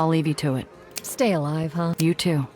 I'll leave you to it. Stay alive, huh? You too.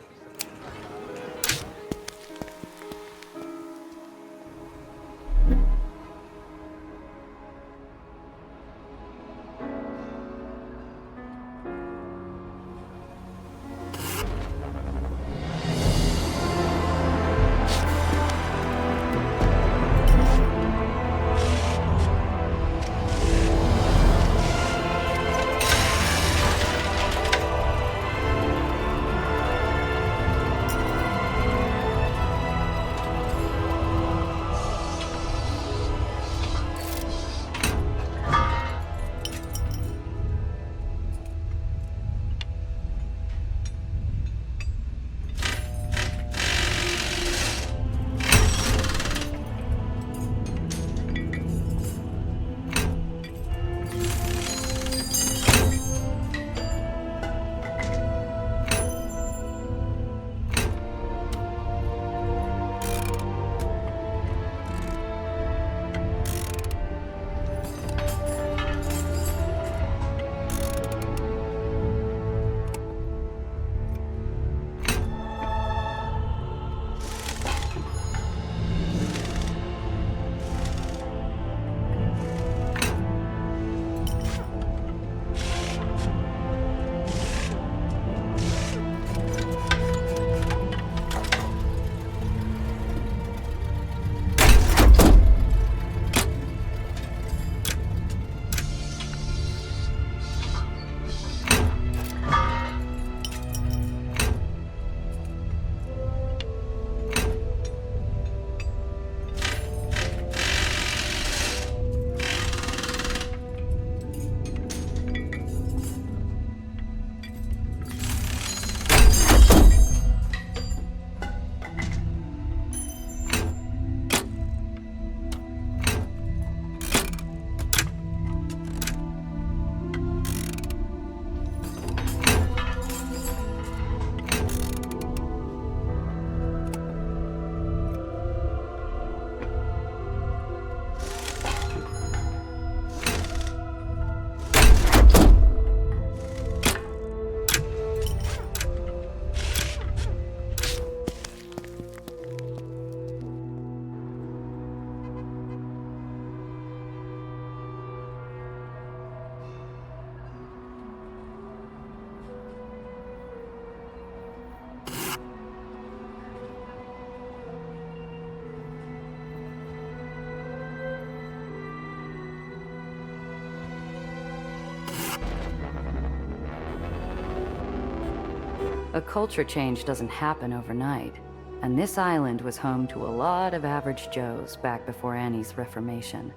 A culture change doesn't happen overnight, and this island was home to a lot of average Joes back before Annie's Reformation.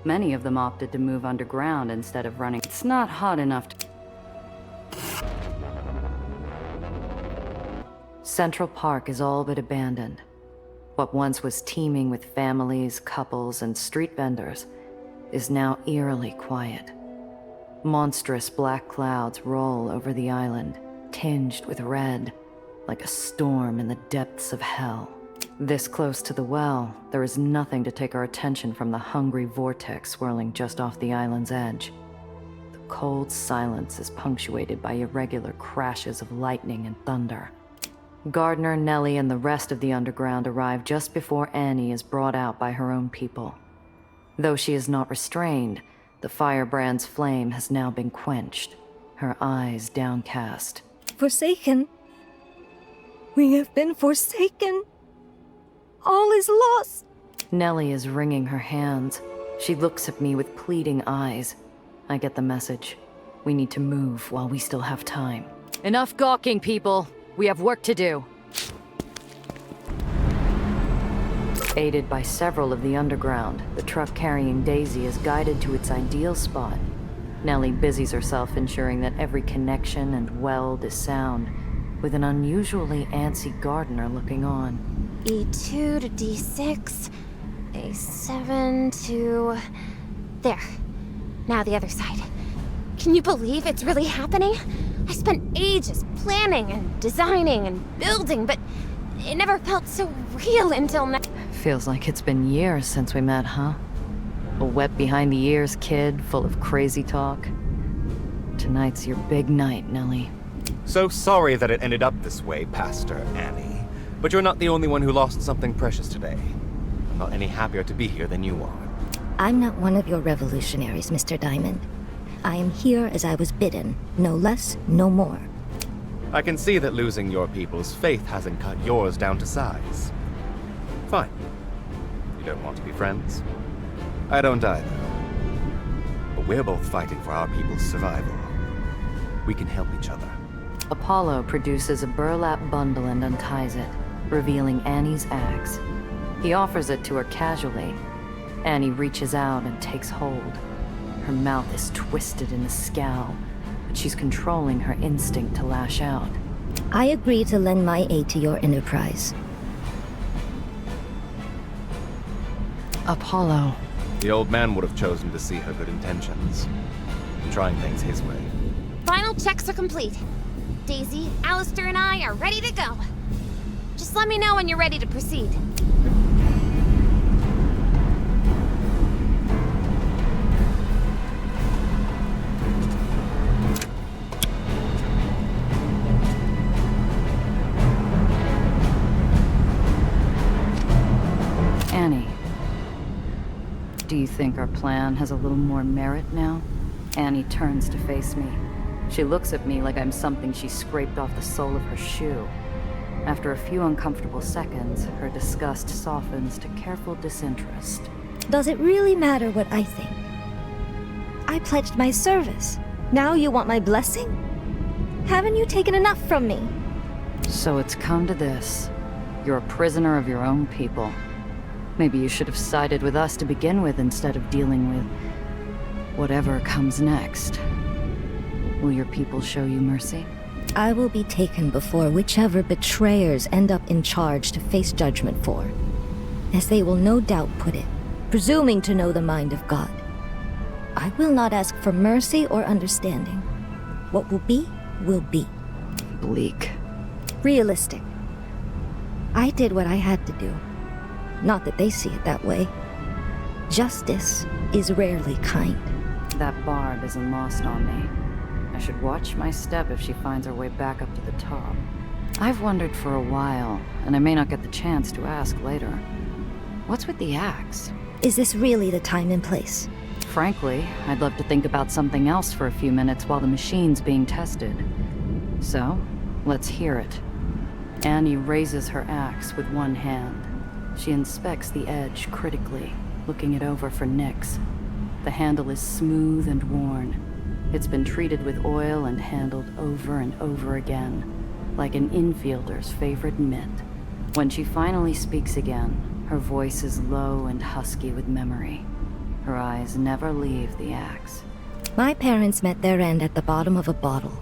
Many of them opted to move underground instead of running. It's not hot enough to... Central Park is all but abandoned. What once was teeming with families, couples, and street vendors is now eerily quiet. Monstrous black clouds roll over the island, tinged with red, like a storm in the depths of hell. This close to the well, there is nothing to take our attention from the hungry vortex swirling just off the island's edge. The cold silence is punctuated by irregular crashes of lightning and thunder. Gardner, Nellie, and the rest of the underground arrive just before Annie is brought out by her own people. Though she is not restrained, the firebrand's flame has now been quenched, her eyes downcast. Forsaken. We have been forsaken. All is lost. Nellie is wringing her hands. She looks at me with pleading eyes. I get the message. We need to move while we still have time. Enough gawking, people. We have work to do. Aided by several of the underground, the truck carrying Daisy is guided to its ideal spot. Nellie busies herself ensuring that every connection and weld is sound, with an unusually antsy Gardner looking on. E2 to D6, A7 to... There. Now the other side. Can you believe it's really happening? I spent ages planning and designing and building, but it never felt so real until now. Feels like it's been years since we met, huh? A wet behind the ears kid full of crazy talk. Tonight's your big night, Nellie. So sorry that it ended up this way, Pastor Annie. But you're not the only one who lost something precious today. I'm not any happier to be here than you are. I'm not one of your revolutionaries, Mr. Diamond. I am here as I was bidden, no less, no more. I can see that losing your people's faith hasn't cut yours down to size. Fine. You don't want to be friends? I don't either. But we're both fighting for our people's survival. We can help each other. Apollo produces a burlap bundle and unties it, revealing Annie's axe. He offers it to her casually. Annie reaches out and takes hold. Her mouth is twisted in a scowl, but she's controlling her instinct to lash out. I agree to lend my aid to your enterprise. Apollo. The old man would have chosen to see her good intentions, and trying things his way. Final checks are complete. Daisy, Alistair, and I are ready to go. Just let me know when you're ready to proceed. Annie. Do you think our plan has a little more merit now? Annie turns to face me. She looks at me like I'm something she scraped off the sole of her shoe. After a few uncomfortable seconds, her disgust softens to careful disinterest. Does it really matter what I think? I pledged my service. Now you want my blessing? Haven't you taken enough from me? So it's come to this. You're a prisoner of your own people. Maybe you should have sided with us to begin with instead of dealing with whatever comes next. Will your people show you mercy? I will be taken before whichever betrayers end up in charge to face judgment for, as they will no doubt put it, presuming to know the mind of God. I will not ask for mercy or understanding. What will be, will be. Bleak. Realistic. I did what I had to do. Not that they see it that way. Justice is rarely kind. That barb isn't lost on me. I should watch my step if she finds her way back up to the top. I've wondered for a while, and I may not get the chance to ask later. What's with the axe? Is this really the time and place? Frankly, I'd love to think about something else for a few minutes while the machine's being tested. So, let's hear it. Annie raises her axe with one hand. She inspects the edge critically, looking it over for nicks. The handle is smooth and worn. It's been treated with oil and handled over and over again, like an infielder's favorite mitt. When she finally speaks again, her voice is low and husky with memory. Her eyes never leave the axe. My parents met their end at the bottom of a bottle.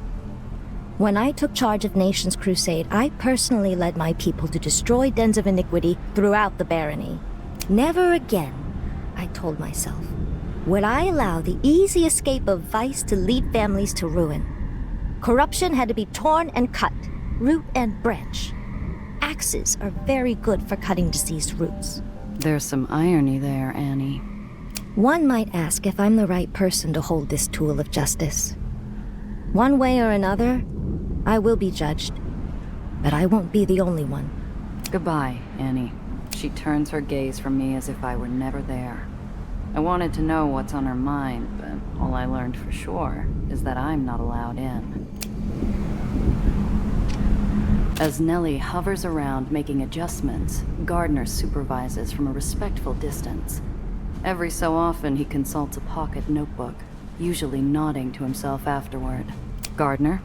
When I took charge of Nation's Crusade, I personally led my people to destroy dens of iniquity throughout the barony. Never again, I told myself, would I allow the easy escape of vice to lead families to ruin. Corruption had to be torn and cut, root and branch. Axes are very good for cutting diseased roots. There's some irony there, Annie. One might ask if I'm the right person to hold this tool of justice. One way or another, I will be judged, but I won't be the only one. Goodbye, Annie. She turns her gaze from me as if I were never there. I wanted to know what's on her mind, but all I learned for sure is that I'm not allowed in. As Nellie hovers around making adjustments, Gardner supervises from a respectful distance. Every so often he consults a pocket notebook, usually nodding to himself afterward. Gardner?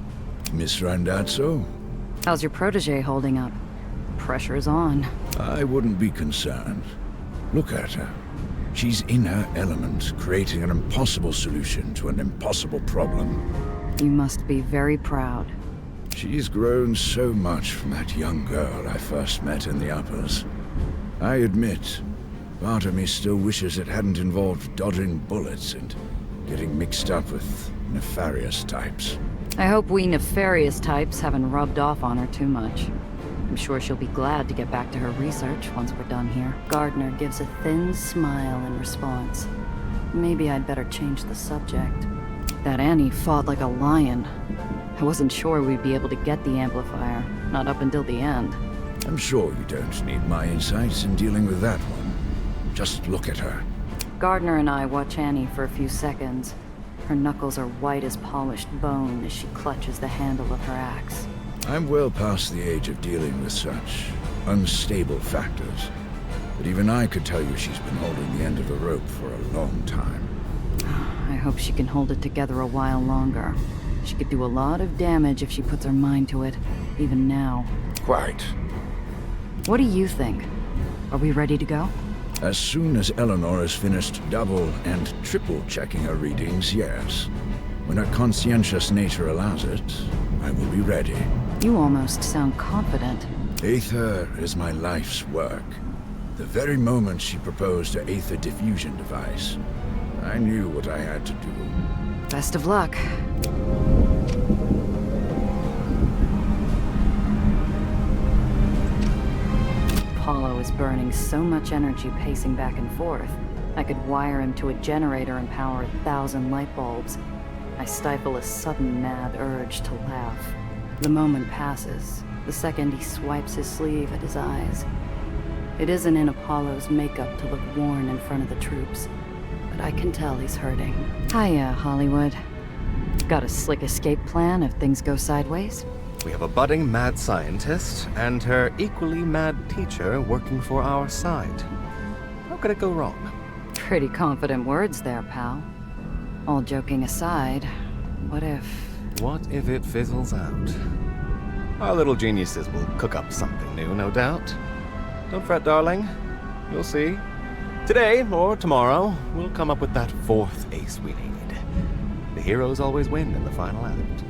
Miss Randazzo? How's your protege holding up? Pressure's on. I wouldn't be concerned. Look at her. She's in her element, creating an impossible solution to an impossible problem. You must be very proud. She's grown so much from that young girl I first met in the uppers. I admit, part of me still wishes it hadn't involved dodging bullets and getting mixed up with nefarious types. I hope we nefarious types haven't rubbed off on her too much. I'm sure she'll be glad to get back to her research once we're done here. Gardner gives a thin smile in response. Maybe I'd better change the subject. That Annie fought like a lion. I wasn't sure we'd be able to get the amplifier, not up until the end. I'm sure you don't need my insights in dealing with that one. Just look at her. Gardner and I watch Annie for a few seconds. Her knuckles are white as polished bone as she clutches the handle of her axe. I'm well past the age of dealing with such unstable factors. But even I could tell you she's been holding the end of the rope for a long time. I hope she can hold it together a while longer. She could do a lot of damage if she puts her mind to it, even now. Quite. What do you think? Are we ready to go? As soon as Eleanor has finished double and triple checking her readings, yes. When her conscientious nature allows it, I will be ready. You almost sound confident. Aether is my life's work. The very moment she proposed her Aether diffusion device, I knew what I had to do. Best of luck. Apollo is burning so much energy pacing back and forth. I could wire him to a generator and power 1,000 light bulbs. I stifle a sudden mad urge to laugh. The moment passes, the second he swipes his sleeve at his eyes. It isn't in Apollo's makeup to look worn in front of the troops, but I can tell he's hurting. Hiya, Hollywood. Got a slick escape plan if things go sideways? We have a budding mad scientist and her equally mad teacher working for our side. How could it go wrong? Pretty confident words there, pal. All joking aside, what if... What if it fizzles out? Our little geniuses will cook up something new, no doubt. Don't fret, darling. You'll see. Today, or tomorrow, we'll come up with that fourth ace we need. The heroes always win in the final act.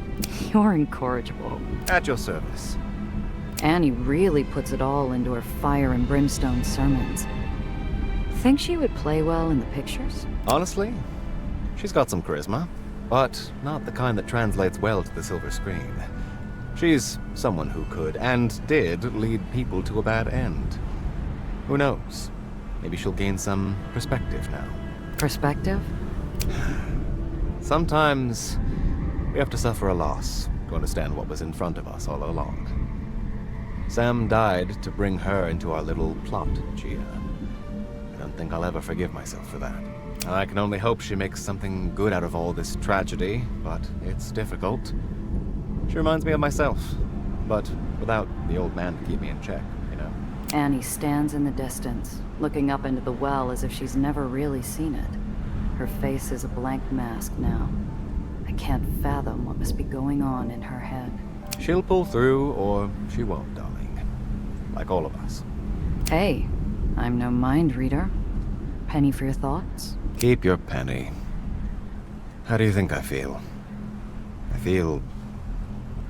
You're incorrigible. At your service. Annie really puts it all into her fire and brimstone sermons. Think she would play well in the pictures? Honestly, she's got some charisma, but not the kind that translates well to the silver screen. She's someone who could, and did, lead people to a bad end. Who knows? Maybe she'll gain some perspective now. Perspective? Sometimes we have to suffer a loss to understand what was in front of us all along. Sam died to bring her into our little plot, Gia. I don't think I'll ever forgive myself for that. I can only hope she makes something good out of all this tragedy, but it's difficult. She reminds me of myself, but without the old man to keep me in check, you know? Annie stands in the distance, looking up into the well as if she's never really seen it. Her face is a blank mask now. I can't fathom what must be going on in her head. She'll pull through, or she won't, darling. Like all of us. Hey, I'm no mind reader. Penny for your thoughts? Keep your penny. How do you think I feel? I feel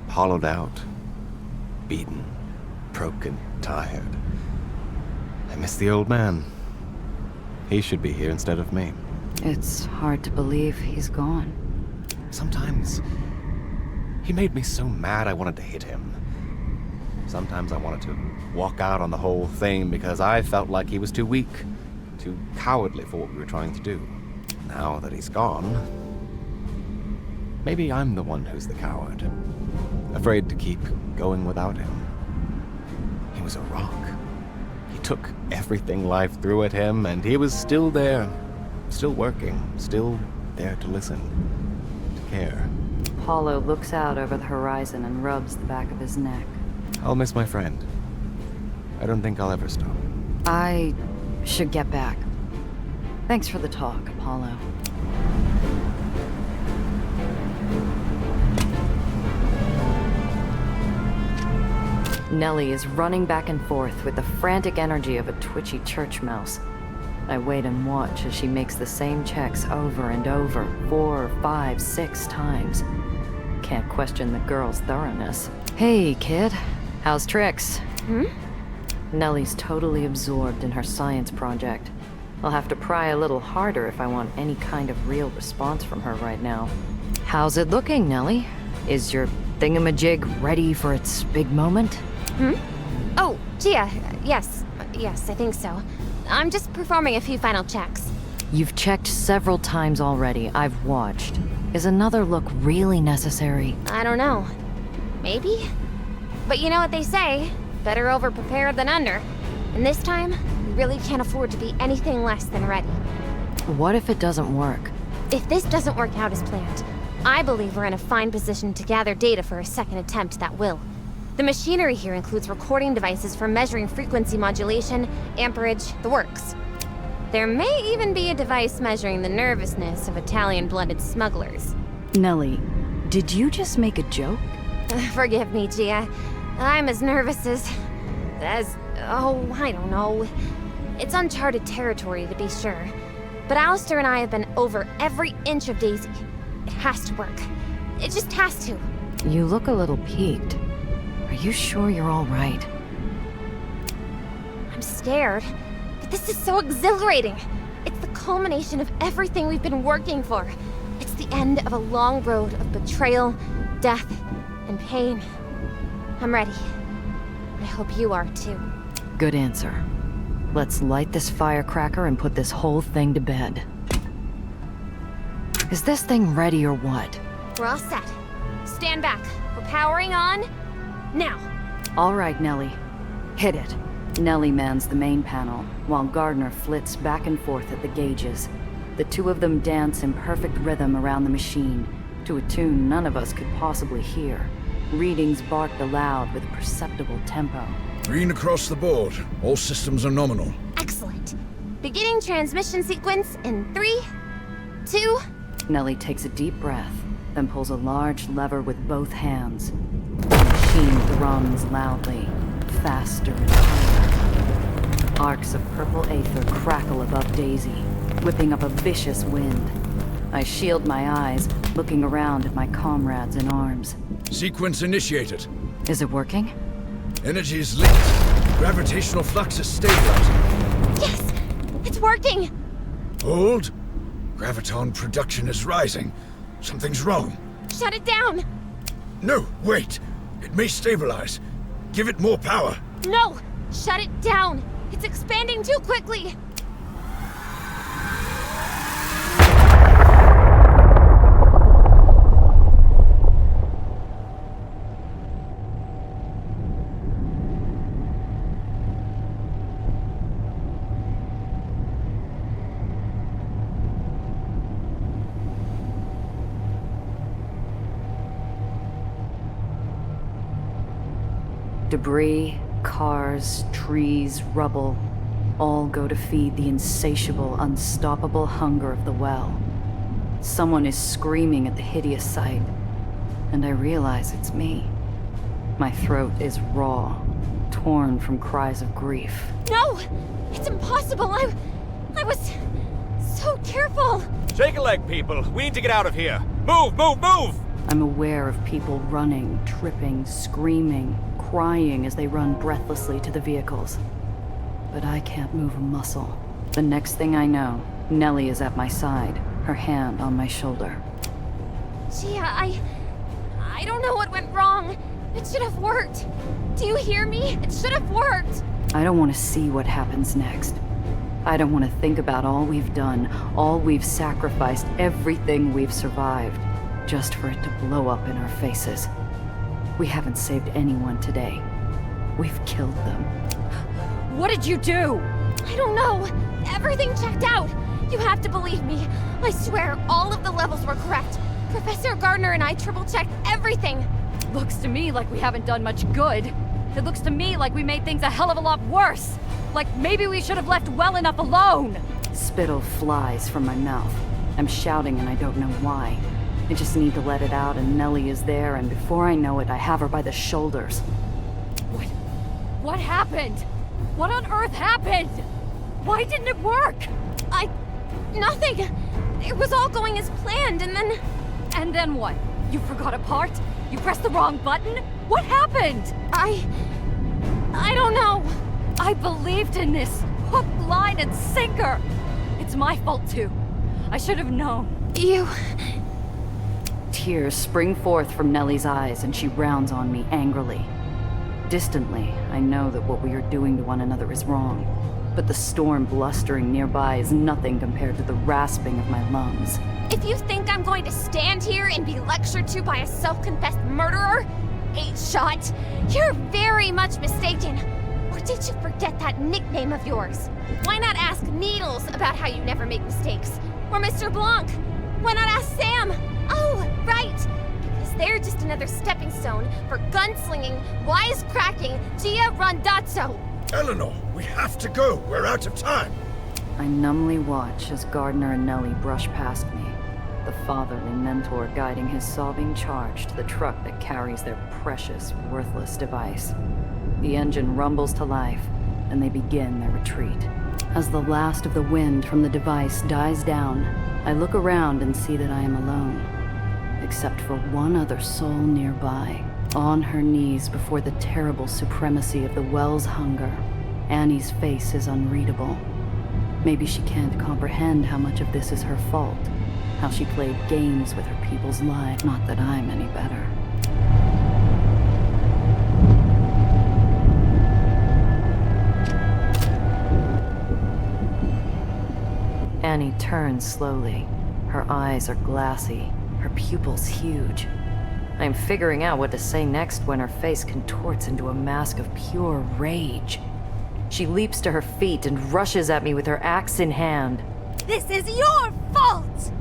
hollowed out, beaten, broken, tired. I miss the old man. He should be here instead of me. It's hard to believe he's gone. Sometimes he made me so mad I wanted to hit him. Sometimes I wanted to walk out on the whole thing because I felt like he was too weak, too cowardly for what we were trying to do. Now that he's gone, maybe I'm the one who's the coward, afraid to keep going without him. He was a rock. He took everything life threw at him, and he was still there, still working, still there to listen, to care. Apollo looks out over the horizon and rubs the back of his neck. I'll miss my friend. I don't think I'll ever stop. I should get back. Thanks for the talk, Apollo. Nellie is running back and forth with the frantic energy of a twitchy church mouse. I wait and watch as she makes the same checks over and over, 4, 5, 6 times. Can't question the girl's thoroughness. Hey, kid. How's tricks? Nellie's totally absorbed in her science project. I'll have to pry a little harder if I want any kind of real response from her right now. How's it looking, Nellie? Is your thingamajig ready for its big moment? Oh, Gia, yes, I think so. I'm just performing a few final checks. You've checked several times already. I've watched. Is another look really necessary? I don't know. Maybe? But you know what they say, better over-prepared than under. And this time, we really can't afford to be anything less than ready. What if it doesn't work? If this doesn't work out as planned, I believe we're in a fine position to gather data for a second attempt that will. The machinery here includes recording devices for measuring frequency modulation, amperage, the works. There may even be a device measuring the nervousness of Italian-blooded smugglers. Nellie, did you just make a joke? Forgive me, Gia. I'm as nervous as... oh, I don't know. It's uncharted territory, to be sure. But Alistair and I have been over every inch of Daisy. It has to work. It just has to. You look a little peaked. Are you sure you're all right? I'm scared, but this is so exhilarating. It's the culmination of everything we've been working for. It's the end of a long road of betrayal, death, and pain. I'm ready. I hope you are too. Good answer. Let's light this firecracker and put this whole thing to bed. Is this thing ready or what? We're all set. Stand back. We're powering on. Now. All right, Nellie. Hit it. Nellie mans the main panel, while Gardner flits back and forth at the gauges. The two of them dance in perfect rhythm around the machine, to a tune none of us could possibly hear. Readings barked aloud with a perceptible tempo. Green across the board. All systems are nominal. Excellent. Beginning transmission sequence in 3, 2... Nellie takes a deep breath, then pulls a large lever with both hands. The machine thrums loudly, faster and higher. Arcs of purple Aether crackle above Daisy, whipping up a vicious wind. I shield my eyes, looking around at my comrades in arms. Sequence initiated. Is it working? Energy is linked. Gravitational flux is stabilizing. Yes! It's working! Hold. Graviton production is rising. Something's wrong. Shut it down! No, wait. It may stabilize. Give it more power. No! Shut it down! It's expanding too quickly! Debris, cars, trees, rubble, all go to feed the insatiable, unstoppable hunger of the well. Someone is screaming at the hideous sight, and I realize it's me. My throat is raw, torn from cries of grief. No! It's impossible! I was so careful! Shake a leg, people. We need to get out of here. Move, move, move! I'm aware of people running, tripping, screaming, crying as they run breathlessly to the vehicles. But I can't move a muscle. The next thing I know, Nellie is at my side, her hand on my shoulder. Gia, I don't know what went wrong. It should have worked. Do you hear me? It should have worked. I don't want to see what happens next. I don't want to think about all we've done, all we've sacrificed, everything we've survived, just for it to blow up in our faces. We haven't saved anyone today. We've killed them. What did you do? I don't know. Everything checked out. You have to believe me. I swear all of the levels were correct. Professor Gardner and I triple-checked everything. Looks to me like we haven't done much good. It looks to me like we made things a hell of a lot worse. Like maybe we should have left well enough alone. Spittle flies from my mouth. I'm shouting and I don't know why. I just need to let it out and Nellie is there, and before I know it, I have her by the shoulders. What happened? What on earth happened? Why didn't it work? Nothing. It was all going as planned, and then... And then what? You forgot a part? You pressed the wrong button? What happened? I don't know. I believed in this. Hook, line, and sinker. It's my fault too. I should have known. You... Tears spring forth from Nellie's eyes and she rounds on me angrily. Distantly, I know that what we are doing to one another is wrong. but the storm blustering nearby is nothing compared to the rasping of my lungs. If you think I'm going to stand here and be lectured to by a self-confessed murderer, 8-Shot, you're very much mistaken. Or did you forget that nickname of yours? Why not ask Needles about how you never make mistakes? Or Mr. Blanc? Why not ask Sam? Oh, right! Because they're just another stepping stone for gunslinging, wisecracking Gia Randazzo. Eleanor, we have to go. We're out of time. I numbly watch as Gardner and Nellie brush past me, the fatherly mentor guiding his sobbing charge to the truck that carries their precious, worthless device. The engine rumbles to life, and they begin their retreat. As the last of the wind from the device dies down, I look around and see that I am alone, except for one other soul nearby, on her knees before the terrible supremacy of the well's hunger. Annie's face is unreadable. Maybe she can't comprehend how much of this is her fault, how she played games with her people's lives. Not that I'm any better. Annie turns slowly. Her eyes are glassy, her pupils huge. I am figuring out what to say next when her face contorts into a mask of pure rage. She leaps to her feet and rushes at me with her axe in hand. This is your fault!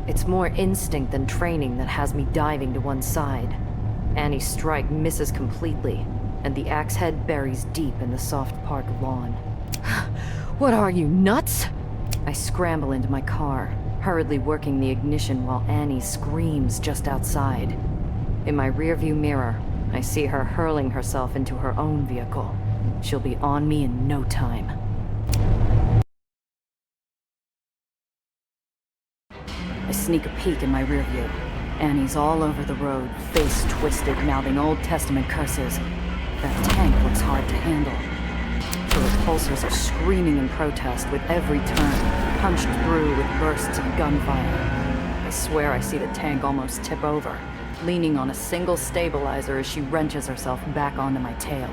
It's more instinct than training that has me diving to one side. Annie's strike misses completely, and the axe head buries deep in the soft park lawn. What are you, nuts? I scramble into my car, hurriedly working the ignition while Annie screams just outside. In my rearview mirror, I see her hurling herself into her own vehicle. She'll be on me in no time. I sneak a peek in my rearview. Annie's all over the road, face twisted, mouthing Old Testament curses. That tank looks hard to handle. Her repulsors are screaming in protest with every turn, punched through with bursts of gunfire. I swear I see the tank almost tip over, leaning on a single stabilizer as she wrenches herself back onto my tail.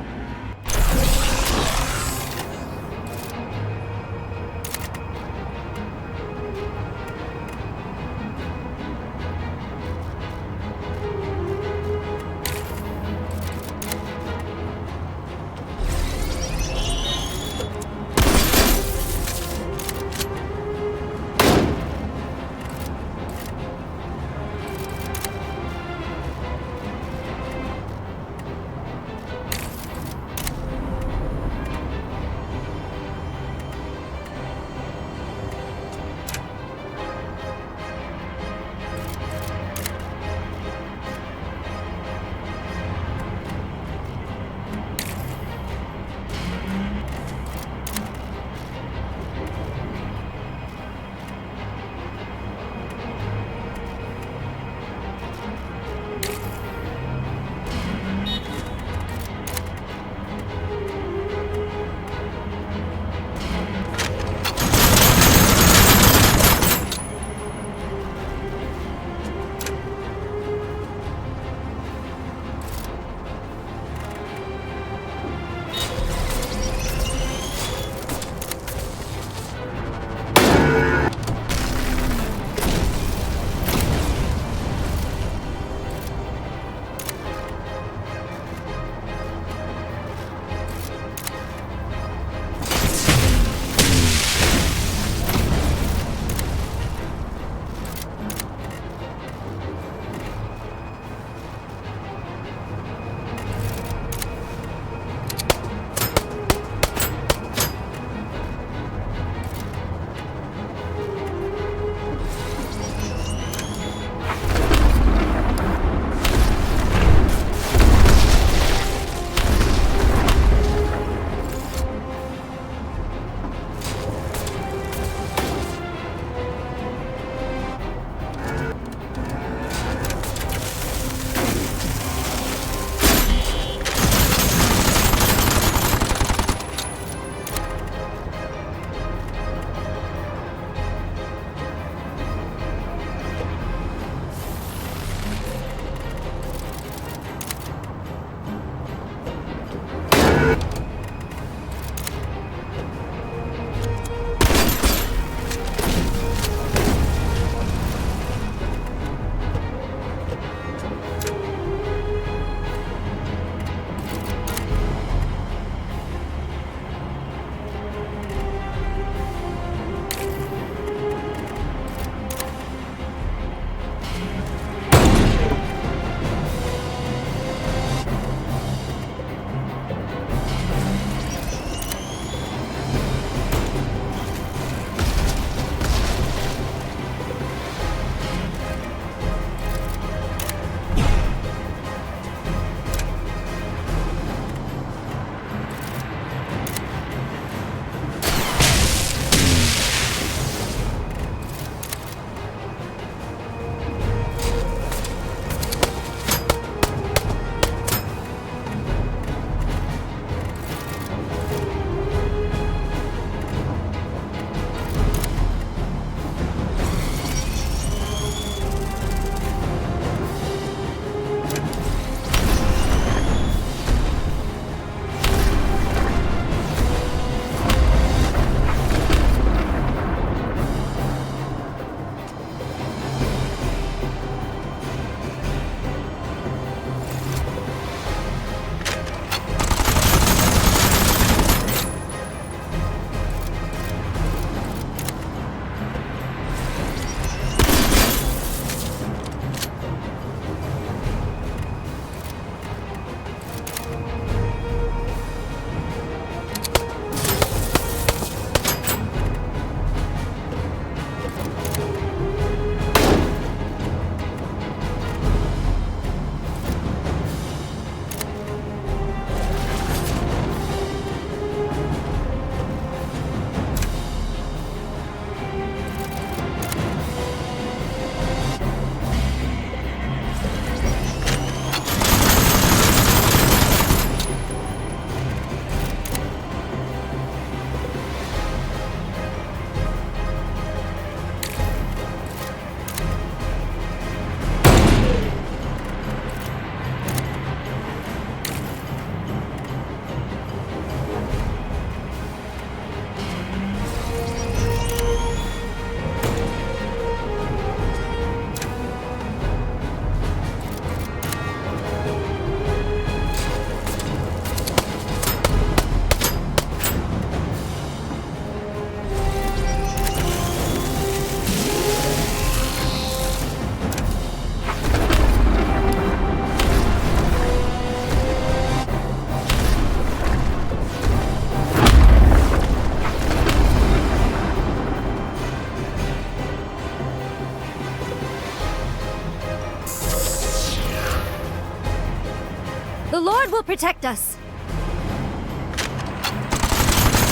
Lord will protect us.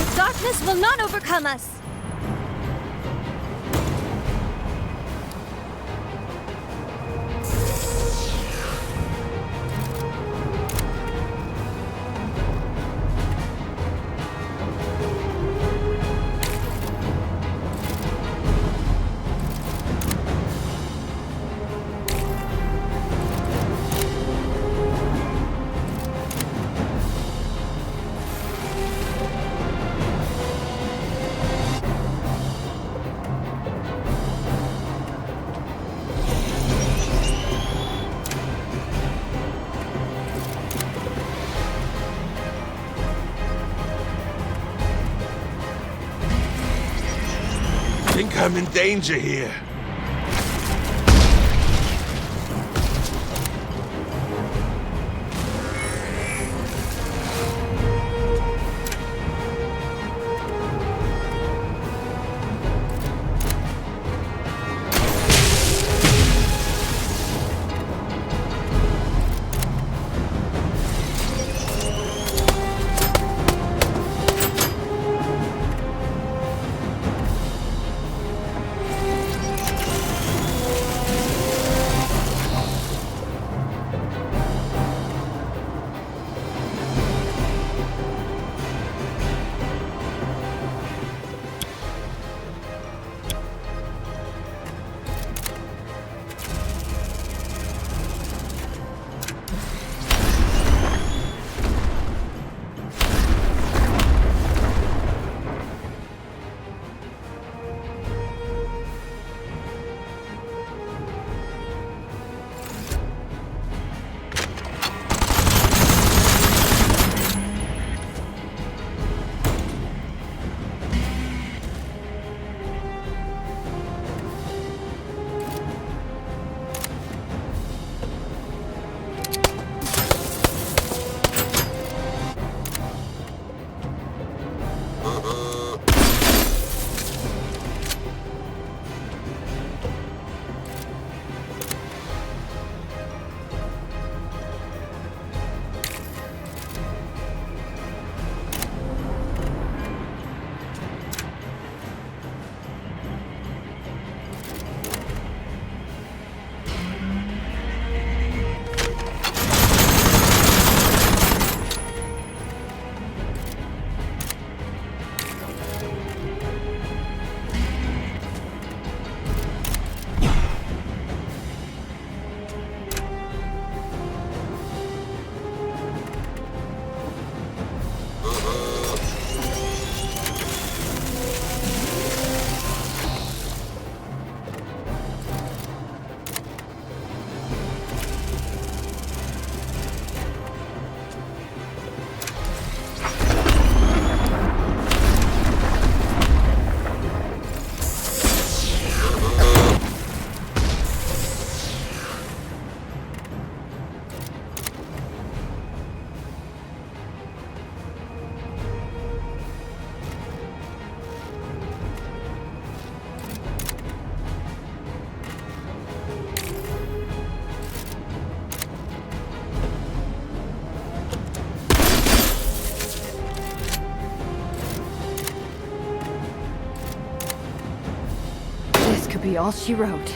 The darkness will not overcome us. I think I'm in danger here. Could be all she wrote.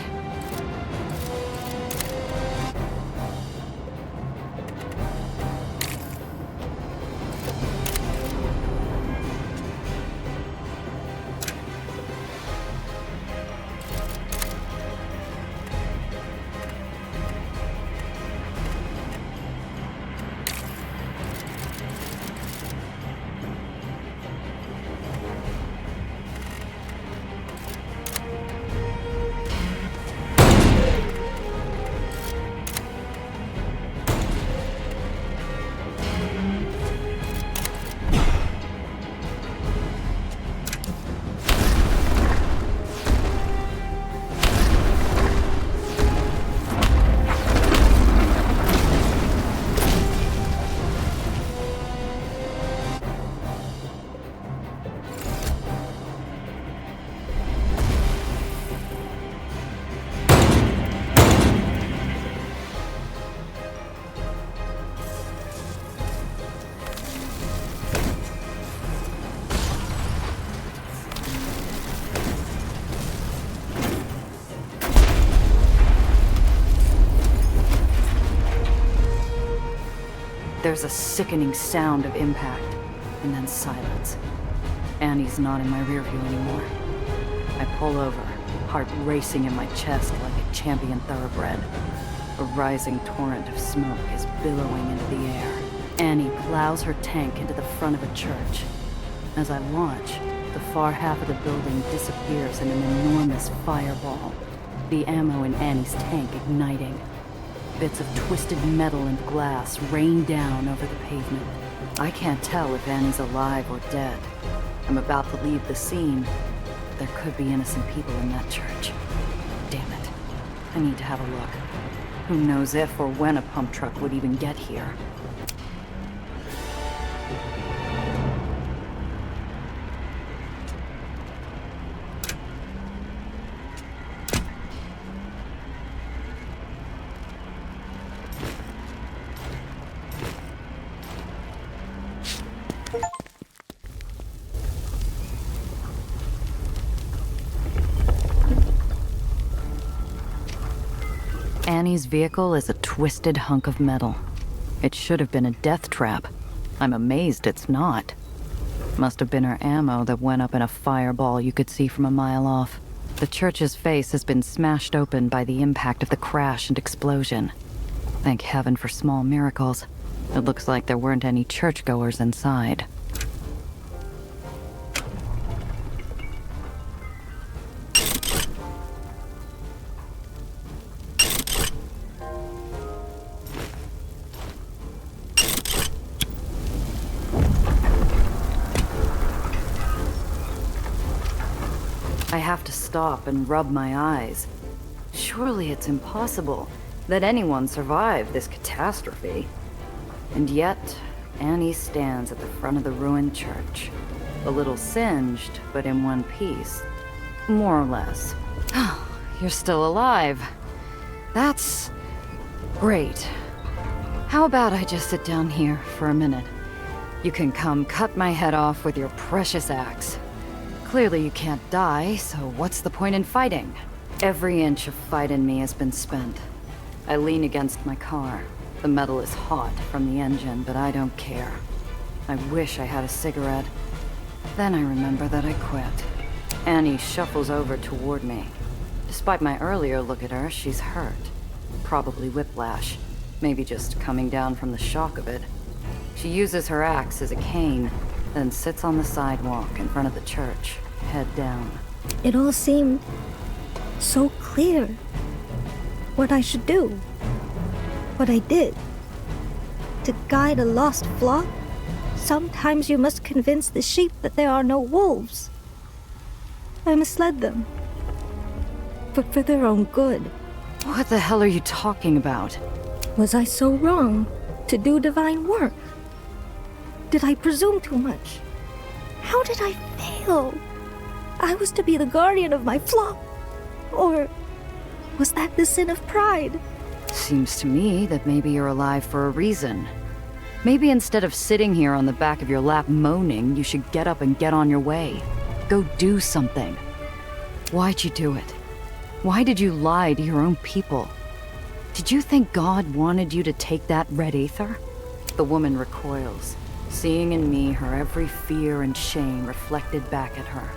There's a sickening sound of impact, and then silence. Annie's not in my rear view anymore. I pull over, heart racing in my chest like a champion thoroughbred. A rising torrent of smoke is billowing into the air. Annie plows her tank into the front of a church. As I watch, the far half of the building disappears in an enormous fireball, the ammo in Annie's tank igniting. Bits of twisted metal and glass rain down over the pavement. I can't tell if Annie's alive or dead. I'm about to leave the scene. There could be innocent people in that church. Damn it. I need to have a look. Who knows if or when a pump truck would even get here. Annie's vehicle is a twisted hunk of metal. It should have been a death trap. I'm amazed it's not. Must have been her ammo that went up in a fireball you could see from a mile off. The church's face has been smashed open by the impact of the crash and explosion. Thank heaven for small miracles. It looks like there weren't any churchgoers inside. I have to stop and rub my eyes. Surely it's impossible that anyone survived this catastrophe. And yet, Annie stands at the front of the ruined church. A little singed, but in one piece. More or less. Oh, you're still alive. That's great. How about I just sit down here for a minute? You can come cut my head off with your precious axe. Clearly you can't die, so what's the point in fighting? Every inch of fight in me has been spent. I lean against my car. The metal is hot from the engine, but I don't care. I wish I had a cigarette. Then I remember that I quit. Annie shuffles over toward me. Despite my earlier look at her, she's hurt. Probably whiplash. Maybe just coming down from the shock of it. She uses her axe as a cane, then sits on the sidewalk in front of the church, head down. It all seemed so clear. What I should do. What I did. To guide a lost flock, sometimes you must convince the sheep that there are no wolves. I misled them. But for their own good. What the hell are you talking about? Was I so wrong to do divine work? Did I presume too much? How did I fail? I was to be the guardian of my flock. Or was that the sin of pride? Seems to me that maybe you're alive for a reason. Maybe instead of sitting here on the back of your lap moaning, you should get up and get on your way. Go do something. Why'd you do it? Why did you lie to your own people? Did you think God wanted you to take that red Aether? The woman recoils, seeing in me her every fear and shame reflected back at her.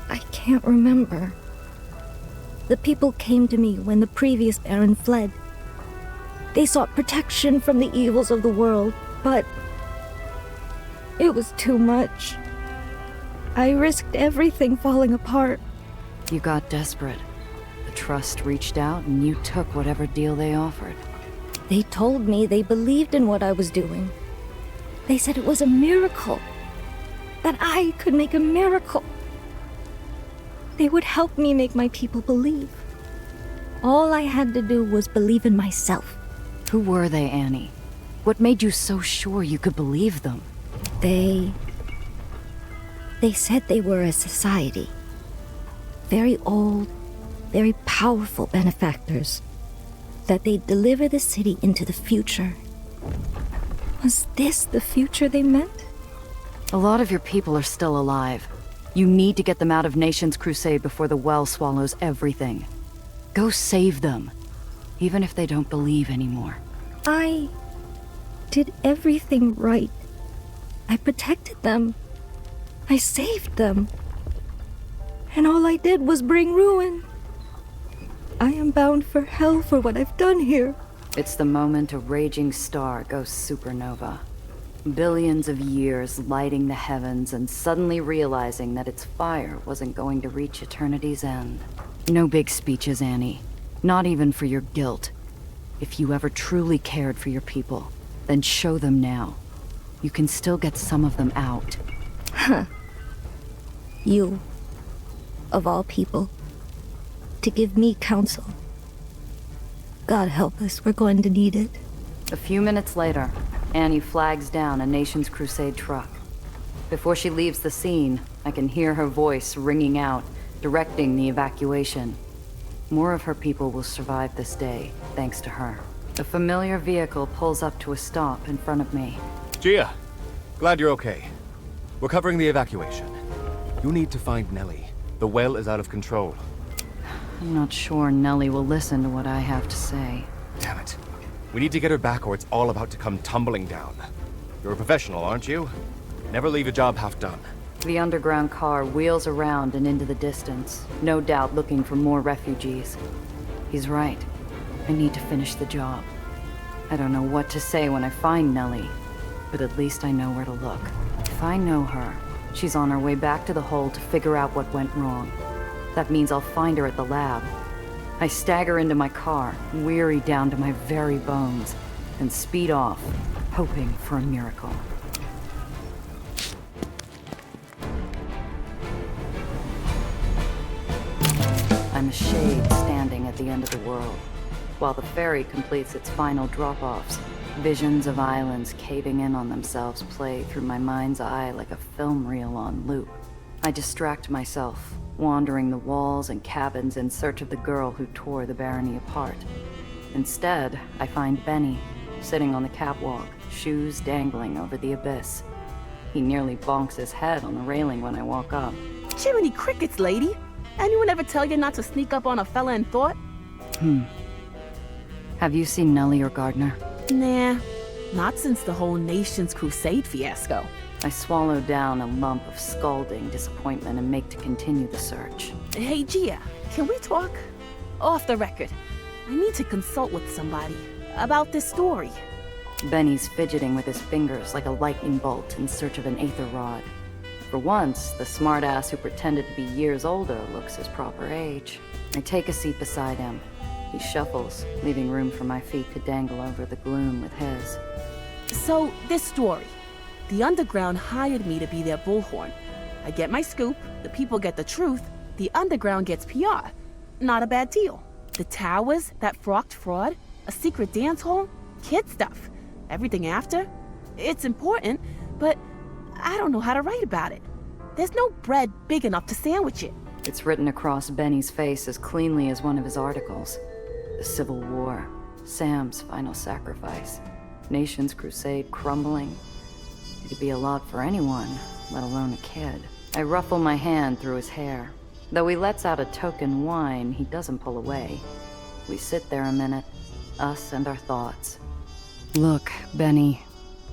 I can't remember. The people came to me when the previous Baron fled. They sought protection from the evils of the world, but it was too much. I risked everything falling apart. You got desperate. The trust reached out and you took whatever deal they offered. They told me they believed in what I was doing. They said it was a miracle. That I could make a miracle. They would help me make my people believe. All I had to do was believe in myself. Who were they, Annie? What made you so sure you could believe them? They said they were a society. Very old, very powerful benefactors. That they'd deliver the city into the future. Was this the future they meant? A lot of your people are still alive. You need to get them out of Nation's crusade before the well swallows everything. Go save them. even if they don't believe anymore. I did everything right. I protected them. I saved them. And all I did was bring ruin. I am bound for hell for what I've done here. It's the moment a raging star goes supernova. Billions of years lighting the heavens and suddenly realizing that its fire wasn't going to reach eternity's end. No big speeches, Annie. Not even for your guilt. If you ever truly cared for your people, then show them now. You can still get some of them out. You, of all people, to give me counsel. God help us, we're going to need it. A few minutes later, Annie flags down a Nation's Crusade truck. Before she leaves the scene, I can hear her voice ringing out, directing the evacuation. More of her people will survive this day, thanks to her. A familiar vehicle pulls up to a stop in front of me. Gia, glad you're okay. We're covering the evacuation. You need to find Nellie. The well is out of control. I'm not sure Nellie will listen to what I have to say. Damn it. We need to get her back or it's all about to come tumbling down. You're a professional, aren't you? Never leave a job half done. The underground car wheels around and into the distance, no doubt looking for more refugees. He's right. I need to finish the job. I don't know what to say when I find Nellie, but at least I know where to look. If I know her, she's on her way back to the hole to figure out what went wrong. That means I'll find her at the lab. I stagger into my car, weary down to my very bones, and speed off, hoping for a miracle. I'm a shade standing at the end of the world. While the ferry completes its final drop-offs, visions of islands caving in on themselves play through my mind's eye like a film reel on loop. I distract myself, wandering the walls and cabins in search of the girl who tore the barony apart. Instead, I find Benny, sitting on the catwalk, shoes dangling over the abyss. He nearly bonks his head on the railing when I walk up. Jiminy crickets, lady. Anyone ever tell you not to sneak up on a fella in thought? Have you seen Nellie or Gardner? Nah, not since the whole Nation's Crusade fiasco. I swallow down a lump of scalding disappointment and make to continue the search. Hey, Gia, can we talk? Off the record. I need to consult with somebody about this story. Benny's fidgeting with his fingers like a lightning bolt in search of an Aether rod. For once, the smartass who pretended to be years older looks his proper age. I take a seat beside him. He shuffles, leaving room for my feet to dangle over the gloom with his. So, this story. The Underground hired me to be their bullhorn. I get my scoop, the people get the truth, the Underground gets PR. Not a bad deal. The towers, that frocked fraud, a secret dance hall, kid stuff. Everything after? It's important, but I don't know how to write about it. There's no bread big enough to sandwich it. It's written across Benny's face as cleanly as one of his articles. The Civil War, Sam's final sacrifice, Nation's Crusade crumbling. It'd be a lot for anyone, let alone a kid. I ruffle my hand through his hair. Though he lets out a token whine, he doesn't pull away. We sit there a minute, us and our thoughts. Look, Benny,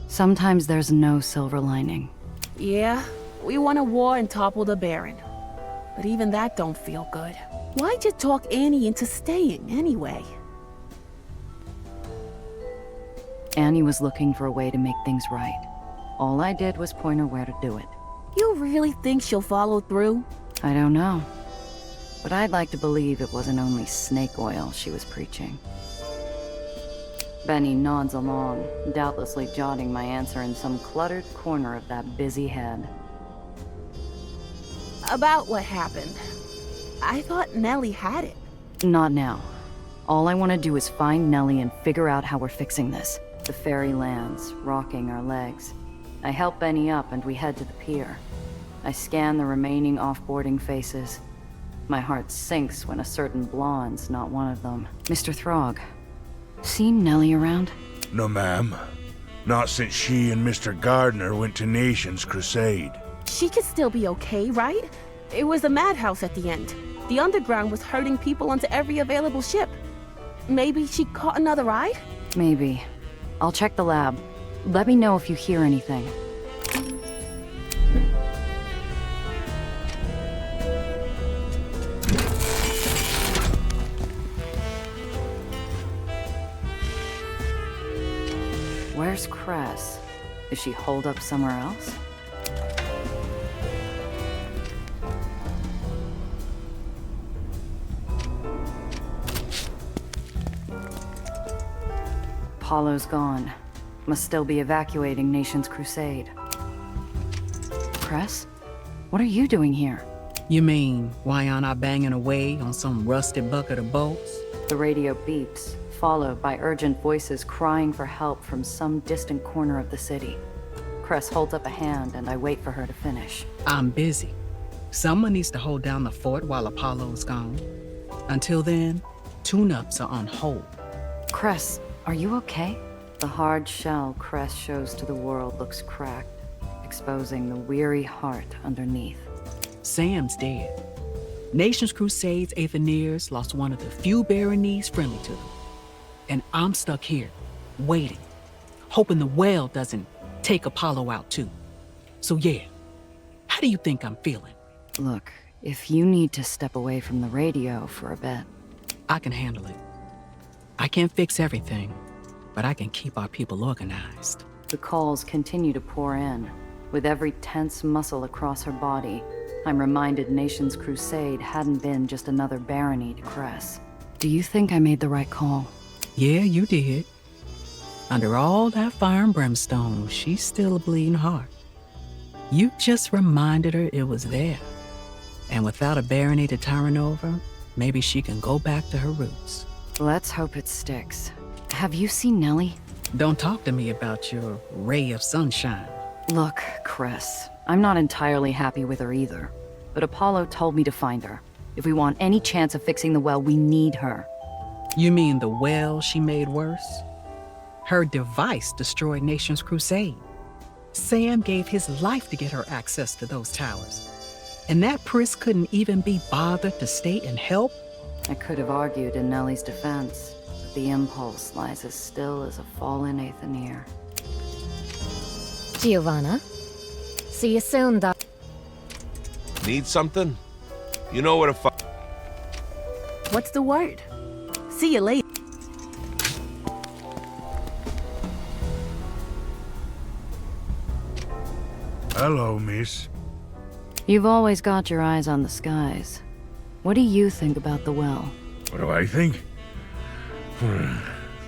sometimes there's no silver lining. Yeah, we won a war and toppled a baron. But even that don't feel good. Why'd you talk Annie into staying, anyway? Annie was looking for a way to make things right. All I did was point her where to do it. You really think she'll follow through? I don't know. But I'd like to believe it wasn't only snake oil she was preaching. Benny nods along, doubtlessly jotting my answer in some cluttered corner of that busy head. About what happened. I thought Nellie had it. Not now. All I want to do is find Nellie and figure out how we're fixing this. The ferry lands, rocking our legs. I help Benny up and we head to the pier. I scan the remaining off-boarding faces. My heart sinks when a certain blonde's not one of them. Mr. Throg, seen Nellie around? No, ma'am. Not since she and Mr. Gardner went to Nation's Crusade. She could still be okay, right? It was a madhouse at the end. The Underground was herding people onto every available ship. Maybe she caught another ride? Maybe. I'll check the lab. Let me know if you hear anything. Where's Cress? Is she holed up somewhere else? Apollo's gone. Must still be evacuating Nation's Crusade. Cress? What are you doing here? You mean, why aren't I banging away on some rusted bucket of bolts? The radio beeps, followed by urgent voices crying for help from some distant corner of the city. Cress holds up a hand and I wait for her to finish. I'm busy. Someone needs to hold down the fort while Apollo's gone. Until then, tune-ups are on hold. Cress, are you okay? The hard shell Cress shows to the world looks cracked, exposing the weary heart underneath. Sam's dead. Nation's Crusade's Aetherians lost one of the few baronies friendly to them. And I'm stuck here, waiting, hoping the well doesn't take Apollo out too. So yeah, how do you think I'm feeling? Look, if you need to step away from the radio for a bit... I can handle it. I can't fix everything, but I can keep our people organized. The calls continue to pour in. With every tense muscle across her body, I'm reminded Nation's Crusade hadn't been just another barony to Cress. Do you think I made the right call? Yeah, you did. Under all that fire and brimstone, she's still a bleeding heart. You just reminded her it was there. And without a barony to tyrant over, maybe she can go back to her roots. Let's hope it sticks. Have you seen Nellie? Don't talk to me about your ray of sunshine. Look, Cress, I'm not entirely happy with her either. But Apollo told me to find her. If we want any chance of fixing the well, we need her. You mean the well she made worse? Her device destroyed Nation's Crusade. Sam gave his life to get her access to those towers. And that priss couldn't even be bothered to stay and help? I could have argued in Nellie's defense, but the impulse lies as still as a fallen Aetherian. Giovanna? See you soon, Doc. Need something? You know where to find. What's the word? See you later. Hello, miss. You've always got your eyes on the skies. What do you think about the well? What do I think?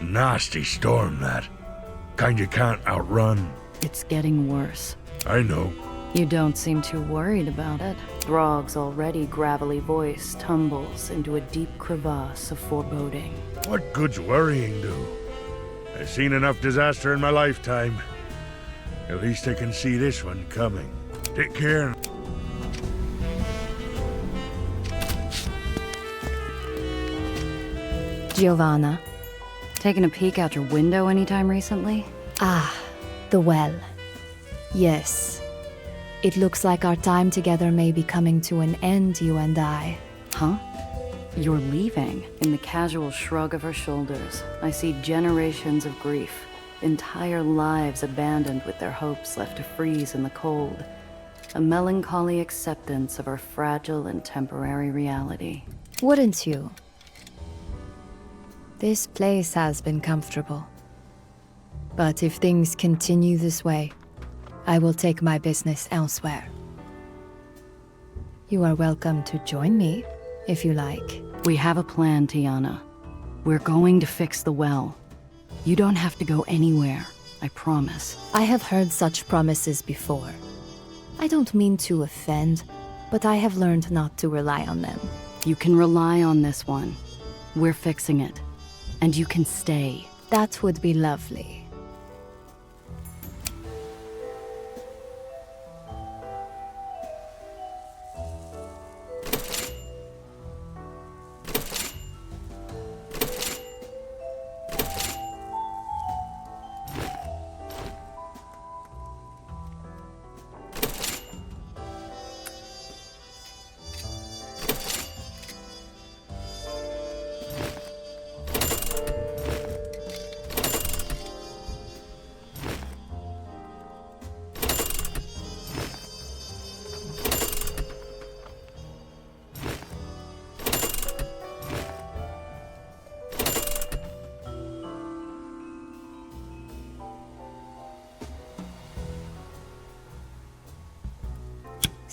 Nasty storm, that. Kind you can't outrun. It's getting worse. I know. You don't seem too worried about it. Throg's already gravelly voice tumbles into a deep crevasse of foreboding. What good's worrying do? I've seen enough disaster in my lifetime. At least I can see this one coming. Take care. Giovanna. Taken a peek out your window anytime recently? Ah, the well. Yes. It looks like our time together may be coming to an end, you and I. Huh? You're leaving. In the casual shrug of her shoulders, I see generations of grief. Entire lives abandoned with their hopes left to freeze in the cold. A melancholy acceptance of our fragile and temporary reality. Wouldn't you? This place has been comfortable. But if things continue this way, I will take my business elsewhere. You are welcome to join me, if you like. We have a plan, Tiana. We're going to fix the well. You don't have to go anywhere, I promise. I have heard such promises before. I don't mean to offend, but I have learned not to rely on them. You can rely on this one. We're fixing it. And you can stay. That would be lovely.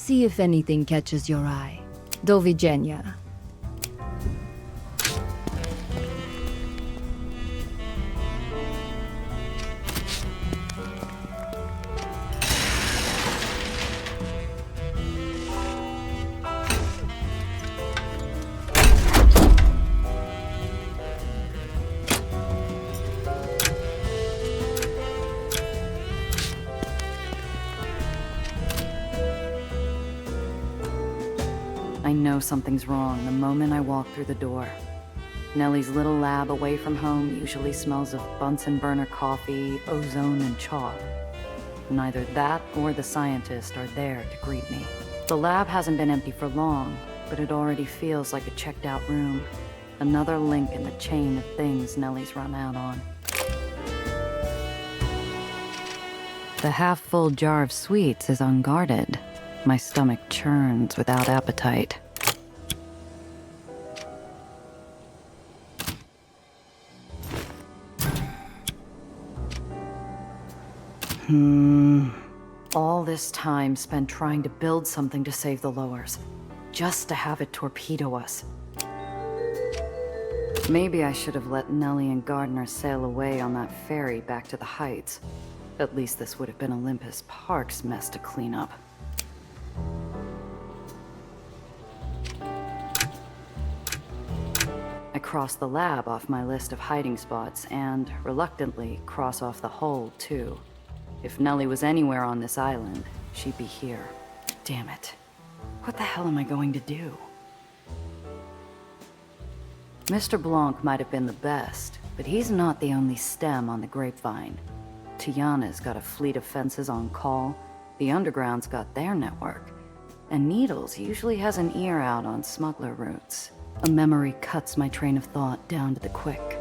see if anything catches your eye. Do widzenia. I know something's wrong the moment I walk through the door. Nellie's little lab away from home usually smells of Bunsen burner coffee, ozone, and chalk. Neither that or the scientist are there to greet me. The lab hasn't been empty for long, but it already feels like a checked-out room. Another link in the chain of things Nellie's run out on. The half-full jar of sweets is unguarded. My stomach churns without appetite. All this time spent trying to build something to save the lowers, just to have it torpedo us. Maybe I should have let Nellie and Gardner sail away on that ferry back to the Heights. At least this would have been Olympus Park's mess to clean up. I cross the lab off my list of hiding spots and, reluctantly, cross off the hole, too. If Nellie was anywhere on this island, she'd be here. Damn it. What the hell am I going to do? Mr. Blanc might have been the best, but he's not the only stem on the grapevine. Tiana's got a fleet of fences on call, the Underground's got their network, and Needles usually has an ear out on smuggler routes. A memory cuts my train of thought down to the quick.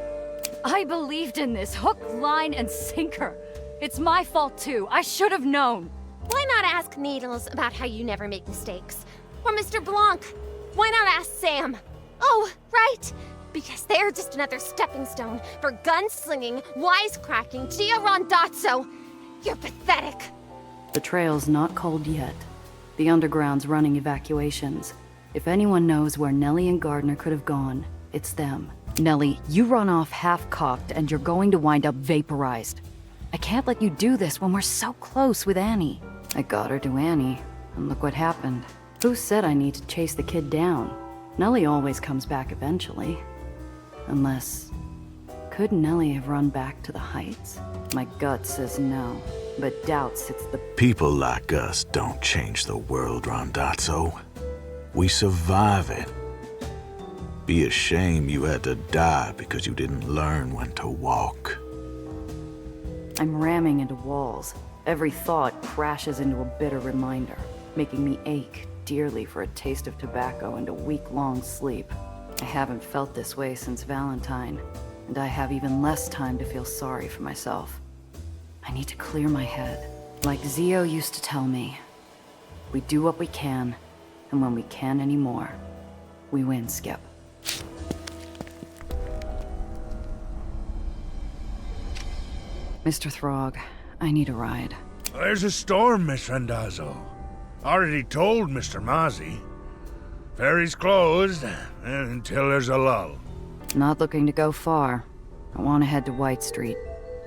I believed in this, hook, line, and sinker. It's my fault too. I should have known. Why not ask Needles about how you never make mistakes? Or Mr. Blanc? Why not ask Sam? Oh, right! Because they're just another stepping stone for gunslinging, wisecracking Gio Rondazzo. You're pathetic. The trail's not cold yet. The Underground's running evacuations. If anyone knows where Nellie and Gardner could have gone, it's them. Nellie, you run off half-cocked and you're going to wind up vaporized. I can't let you do this when we're so close with Annie. I got her to Annie, and look what happened. Who said I need to chase the kid down? Nellie always comes back eventually. Unless... could Nellie have run back to the Heights? My gut says no, but doubts it's the... People like us don't change the world, Rondazzo. We survive it. Be a shame you had to die because you didn't learn when to walk. I'm ramming into walls. Every thought crashes into a bitter reminder, making me ache dearly for a taste of tobacco and a week-long sleep. I haven't felt this way since Valentine, and I have even less time to feel sorry for myself. I need to clear my head. Like Zio used to tell me, we do what we can, and when we can't anymore, we win, Skip. Mr. Throg, I need a ride. There's a storm, Miss Randazzo. Already told Mr. Mozzie. Ferry's closed until there's a lull. Not looking to go far. I want to head to White Street.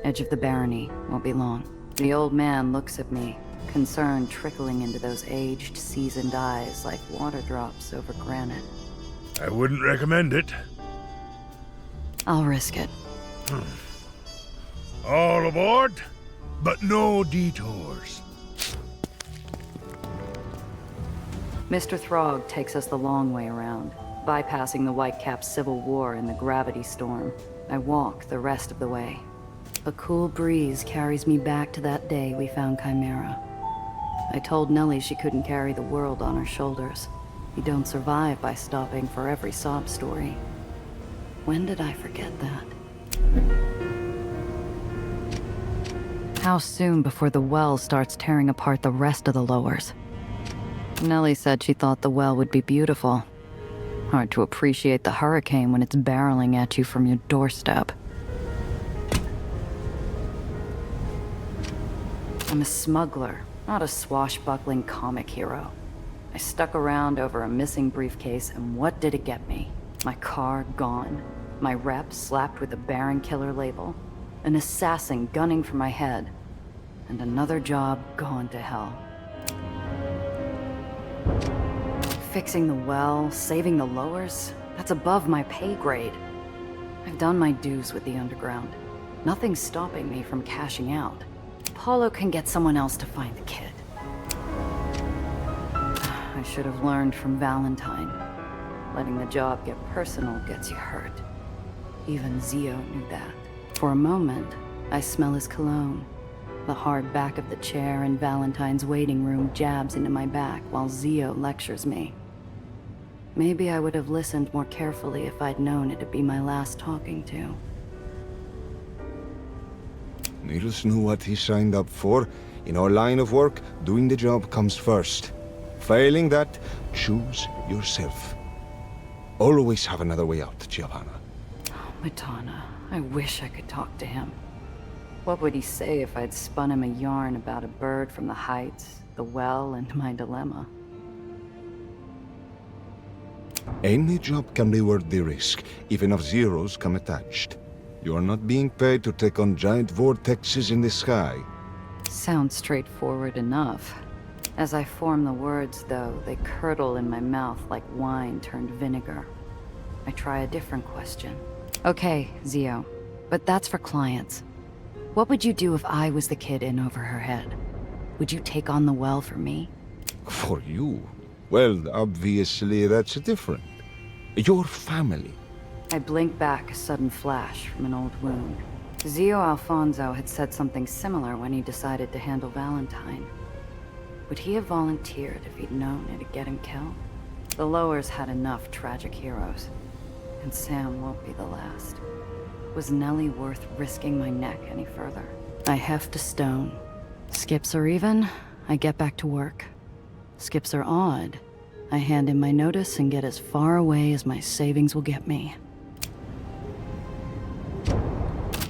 Edge of the barony. Won't be long. The old man looks at me, concern trickling into those aged, seasoned eyes like water drops over granite. I wouldn't recommend it. I'll risk it. All aboard, but no detours. Mr. Throg takes us the long way around, bypassing the Whitecaps' civil war and the gravity storm. I walk the rest of the way. A cool breeze carries me back to that day we found Chimera. I told Nellie she couldn't carry the world on her shoulders. You don't survive by stopping for every sob story. When did I forget that? How soon before the well starts tearing apart the rest of the lowers? Nellie said she thought the well would be beautiful. Hard to appreciate the hurricane when it's barreling at you from your doorstep. I'm a smuggler, not a swashbuckling comic hero. I stuck around over a missing briefcase, and what did it get me? My car gone. My rep slapped with a Baron Killer label. An assassin gunning for my head. And another job gone to hell. Fixing the well, saving the lowers, that's above my pay grade. I've done my dues with the Underground. Nothing's stopping me from cashing out. Paulo can get someone else to find the kid. I should have learned from Valentine. Letting the job get personal gets you hurt. Even Zio knew that. For a moment, I smell his cologne. The hard back of the chair in Valentine's waiting room jabs into my back while Zio lectures me. Maybe I would have listened more carefully if I'd known it'd be my last talking to. Niels knew what he signed up for. In our line of work, doing the job comes first. Failing that, choose yourself. Always have another way out, Giovanna. Oh, Madonna, I wish I could talk to him. What would he say if I'd spun him a yarn about a bird from the heights, the well, and my dilemma? Any job can be worth the risk, even if zeros come attached. You are not being paid to take on giant vortexes in the sky. Sounds straightforward enough. As I form the words, though, they curdle in my mouth like wine turned vinegar. I try a different question. Okay, Zio, but that's for clients. What would you do if I was the kid in over her head? Would you take on the well for me? For you? Well, obviously that's different. Your family. I blink back a sudden flash from an old wound. Zio Alfonso had said something similar when he decided to handle Valentine. Would he have volunteered if he'd known it'd get him killed? The Lowers had enough tragic heroes, and Sam won't be the last. Was Nellie worth risking my neck any further? I heft a stone. Skips are even, I get back to work. Skips are odd. I hand in my notice and get as far away as my savings will get me.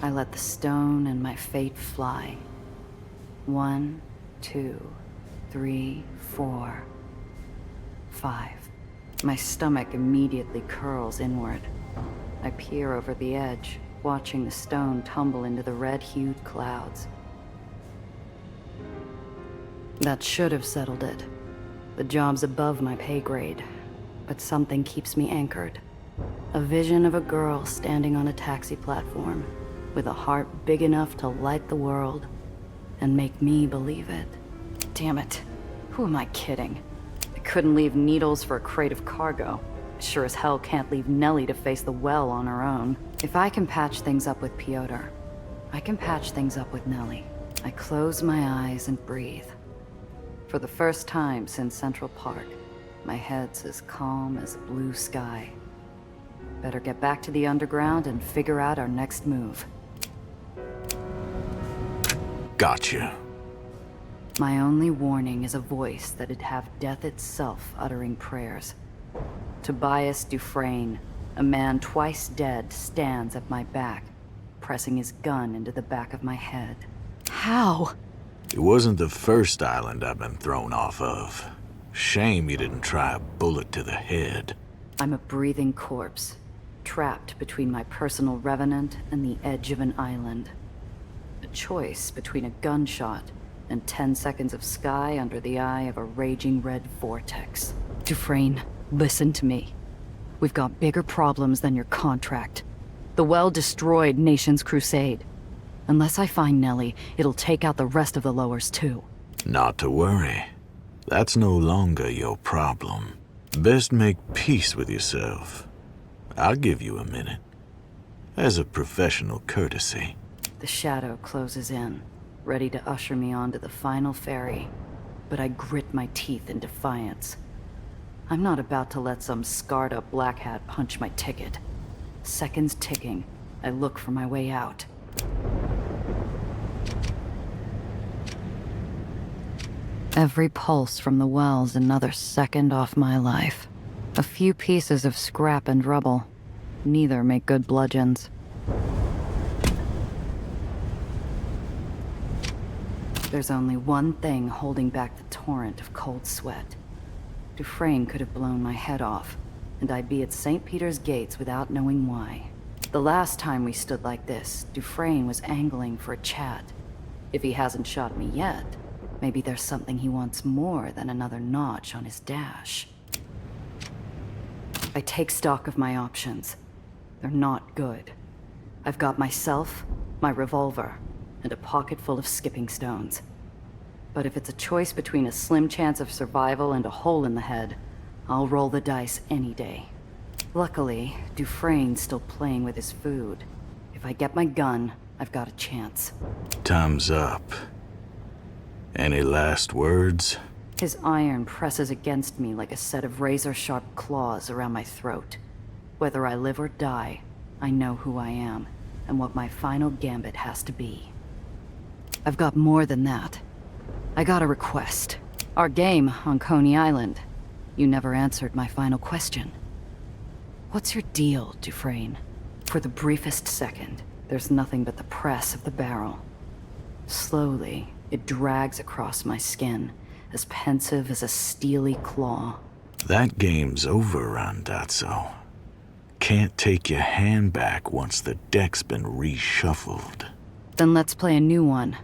I let the stone and my fate fly. 1, 2, 3, 4, 5. My stomach immediately curls inward. I peer over the edge, watching the stone tumble into the red-hued clouds. That should have settled it. The job's above my pay grade, but something keeps me anchored. A vision of a girl standing on a taxi platform, with a heart big enough to light the world, and make me believe it. Damn it. Who am I kidding? I couldn't leave needles for a crate of cargo. I sure as hell can't leave Nellie to face the well on her own. If I can patch things up with Piotr, I can patch things up with Nellie. I close my eyes and breathe. For the first time since Central Park, my head's as calm as a blue sky. Better get back to the Underground and figure out our next move. Gotcha. My only warning is a voice that'd have death itself uttering prayers. Tobias Dufresne, a man twice dead, stands at my back, pressing his gun into the back of my head. How? It wasn't the first island I've been thrown off of. Shame you didn't try a bullet to the head. I'm a breathing corpse, trapped between my personal revenant and the edge of an island. A choice between a gunshot and 10 seconds of sky under the eye of a raging red vortex. Dufresne, listen to me. We've got bigger problems than your contract. The well destroyed Nation's Crusade. Unless I find Nellie, it'll take out the rest of the Lowers too. Not to worry. That's no longer your problem. Best make peace with yourself. I'll give you a minute. As a professional courtesy. The shadow closes in, ready to usher me onto the final ferry. But I grit my teeth in defiance. I'm not about to let some scarred-up black hat punch my ticket. Seconds ticking, I look for my way out. Every pulse from the well's another second off my life. A few pieces of scrap and rubble. Neither make good bludgeons. There's only one thing holding back the torrent of cold sweat. Dufresne could have blown my head off, and I'd be at St. Peter's gates without knowing why. The last time we stood like this, Dufresne was angling for a chat. If he hasn't shot me yet, maybe there's something he wants more than another notch on his dash. I take stock of my options. They're not good. I've got myself, my revolver, and a pocket full of skipping stones. But if it's a choice between a slim chance of survival and a hole in the head, I'll roll the dice any day. Luckily, Dufresne's still playing with his food. If I get my gun, I've got a chance. Time's up. Any last words? His iron presses against me like a set of razor-sharp claws around my throat. Whether I live or die, I know who I am, and what my final gambit has to be. I've got more than that. I got a request. Our game on Coney Island. You never answered my final question. What's your deal, Dufresne? For the briefest second, there's nothing but the press of the barrel. Slowly, it drags across my skin, as pensive as a steely claw. That game's over, Randazzo. Can't take your hand back once the deck's been reshuffled. Then let's play a new one.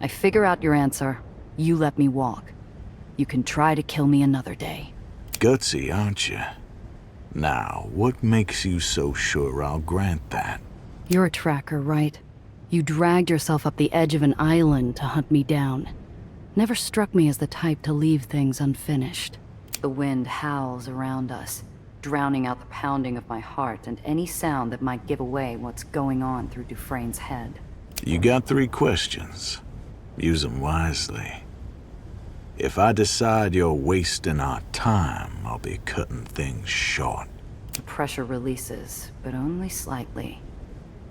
I figure out your answer, you let me walk. You can try to kill me another day. Gutsy, aren't you? Now, what makes you so sure I'll grant that? You're a tracker, right? You dragged yourself up the edge of an island to hunt me down. Never struck me as the type to leave things unfinished. The wind howls around us, drowning out the pounding of my heart and any sound that might give away what's going on through Dufresne's head. You got 3 questions. Use them wisely. If I decide you're wasting our time, I'll be cutting things short. The pressure releases, but only slightly.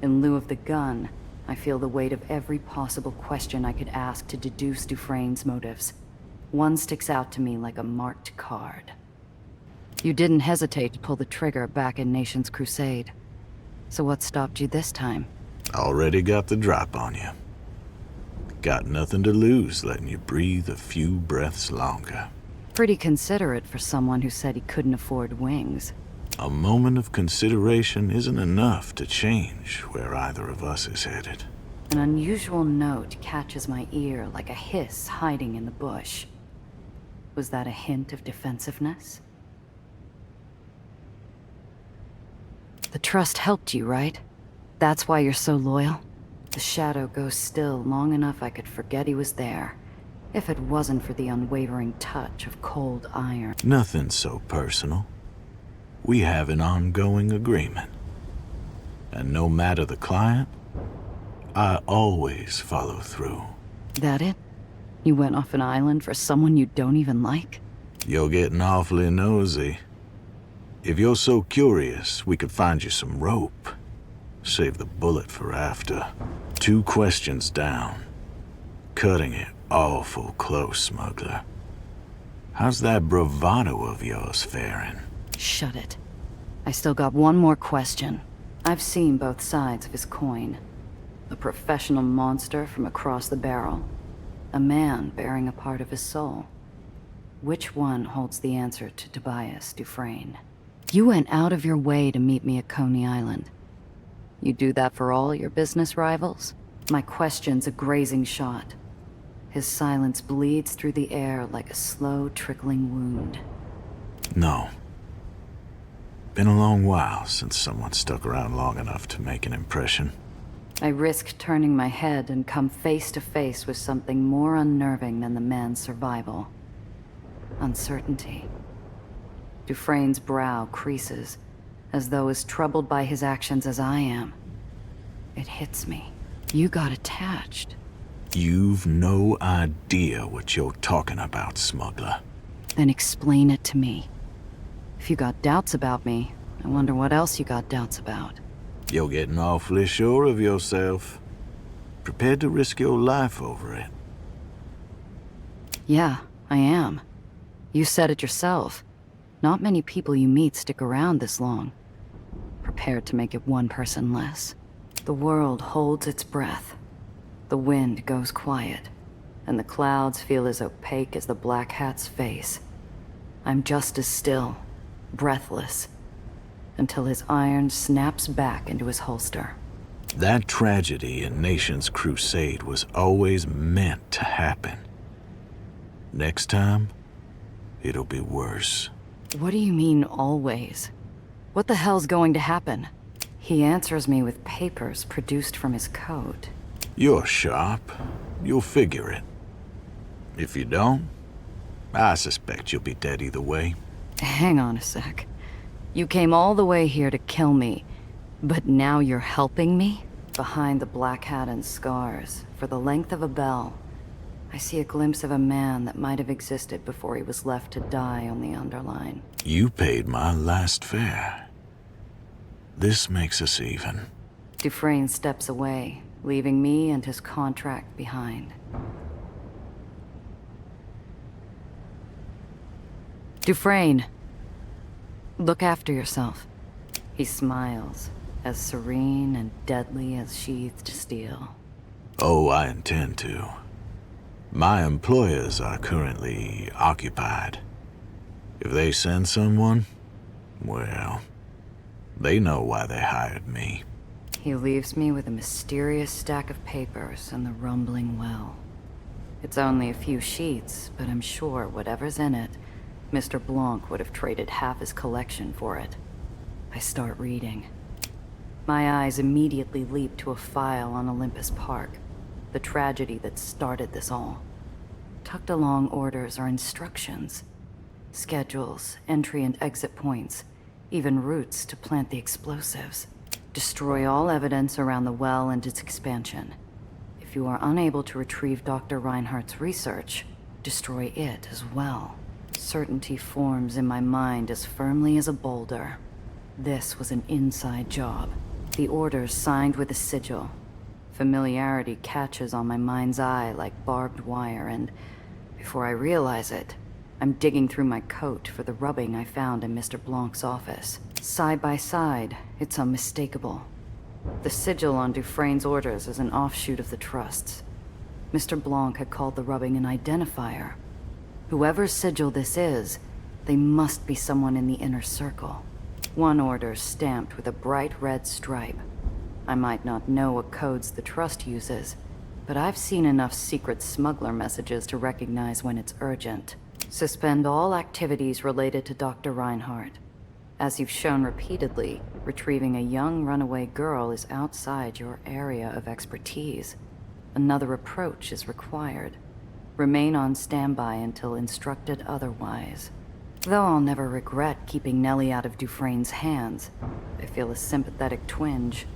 In lieu of the gun, I feel the weight of every possible question I could ask to deduce Dufresne's motives. One sticks out to me like a marked card. You didn't hesitate to pull the trigger back in Nation's Crusade. So what stopped you this time? Already got the drop on you. Got nothing to lose letting you breathe a few breaths longer. Pretty considerate for someone who said he couldn't afford wings. A moment of consideration isn't enough to change where either of us is headed. An unusual note catches my ear like a hiss hiding in the bush. Was that a hint of defensiveness? The trust helped you, right? That's why you're so loyal? The shadow goes still long enough I could forget he was there, if it wasn't for the unwavering touch of cold iron. Nothing so personal. We have an ongoing agreement. And no matter the client, I always follow through. That it? You went off an island for someone you don't even like? You're getting awfully nosy. If you're so curious, we could find you some rope. Save the bullet for after. 2 questions down. Cutting it awful close, smuggler. How's that bravado of yours faring? Shut it. I still got one more question. I've seen both sides of his coin. A professional monster from across the barrel. A man bearing a part of his soul. Which one holds the answer to Tobias Dufresne? You went out of your way to meet me at Coney Island. You do that for all your business rivals? My question's a grazing shot. His silence bleeds through the air like a slow, trickling wound. No. Been a long while since someone stuck around long enough to make an impression. I risk turning my head and come face to face with something more unnerving than the man's survival. Uncertainty. Dufresne's brow creases, as though as troubled by his actions as I am. It hits me. You got attached. You've no idea what you're talking about, smuggler. Then explain it to me. If you got doubts about me, I wonder what else you got doubts about. You're getting awfully sure of yourself. Prepared to risk your life over it. Yeah, I am. You said it yourself. Not many people you meet stick around this long. Prepared to make it one person less. The world holds its breath. The wind goes quiet, and the clouds feel as opaque as the Black Hat's face. I'm just as still, breathless, until his iron snaps back into his holster. That tragedy in Nation's Crusade was always meant to happen. Next time, it'll be worse. What do you mean, always? What the hell's going to happen? He answers me with papers produced from his coat. You're sharp. You'll figure it. If you don't, I suspect you'll be dead either way. Hang on a sec. You came all the way here to kill me, but now you're helping me? Behind the black hat and scars, for the length of a bell, I see a glimpse of a man that might have existed before he was left to die on the Underline. You paid my last fare. This makes us even. Dufresne steps away, leaving me and his contract behind. Dufresne, look after yourself. He smiles, as serene and deadly as sheathed steel. Oh, I intend to. My employers are currently occupied. If they send someone, well, they know why they hired me. He leaves me with a mysterious stack of papers and the rumbling well. It's only a few sheets, but I'm sure whatever's in it, Mr. Blanc would have traded half his collection for it. I start reading. My eyes immediately leap to a file on Olympus Park, the tragedy that started this all. Tucked along orders are instructions, schedules, entry and exit points, even routes to plant the explosives. Destroy all evidence around the well and its expansion. If you are unable to retrieve Dr. Reinhardt's research, destroy it as well. Certainty forms in my mind as firmly as a boulder. This was an inside job. The orders signed with a sigil. Familiarity catches on my mind's eye like barbed wire, and before I realize it, I'm digging through my coat for the rubbing I found in Mr. Blanc's office. Side by side, it's unmistakable. The sigil on Dufresne's orders is an offshoot of the Trust's. Mr. Blanc had called the rubbing an identifier. Whoever's sigil this is, they must be someone in the inner circle. One order stamped with a bright red stripe. I might not know what codes the Trust uses, but I've seen enough secret smuggler messages to recognize when it's urgent. Suspend all activities related to Dr. Reinhardt. As you've shown repeatedly, retrieving a young runaway girl is outside your area of expertise. Another approach is required. Remain on standby until instructed otherwise. Though I'll never regret keeping Nellie out of Dufresne's hands, I feel a sympathetic twinge.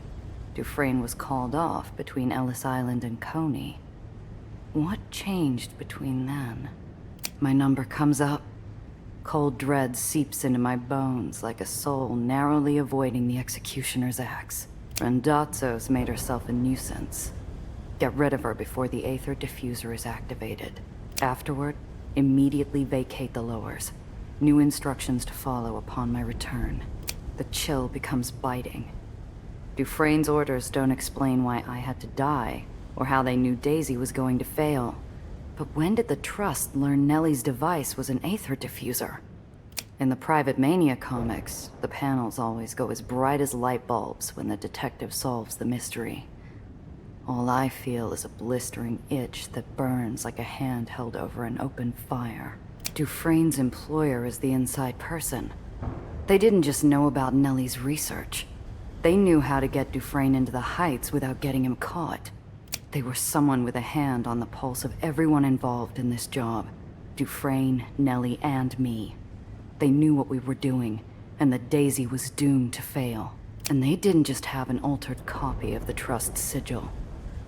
Dufresne was called off between Ellis Island and Coney. What changed between then? My number comes up. Cold dread seeps into my bones like a soul narrowly avoiding the executioner's axe. Randazzo's made herself a nuisance. Get rid of her before the Aether diffuser is activated. Afterward, immediately vacate the lowers. New instructions to follow upon my return. The chill becomes biting. Dufresne's orders don't explain why I had to die, or how they knew Daisy was going to fail. But when did the Trust learn Nellie's device was an Aether diffuser? In the Private Mania comics, the panels always go as bright as light bulbs when the detective solves the mystery. All I feel is a blistering itch that burns like a hand held over an open fire. Dufresne's employer is the inside person. They didn't just know about Nellie's research. They knew how to get Dufresne into the Heights without getting him caught. They were someone with a hand on the pulse of everyone involved in this job. Dufresne, Nellie, and me. They knew what we were doing, and that Daisy was doomed to fail. And they didn't just have an altered copy of the Trust's sigil.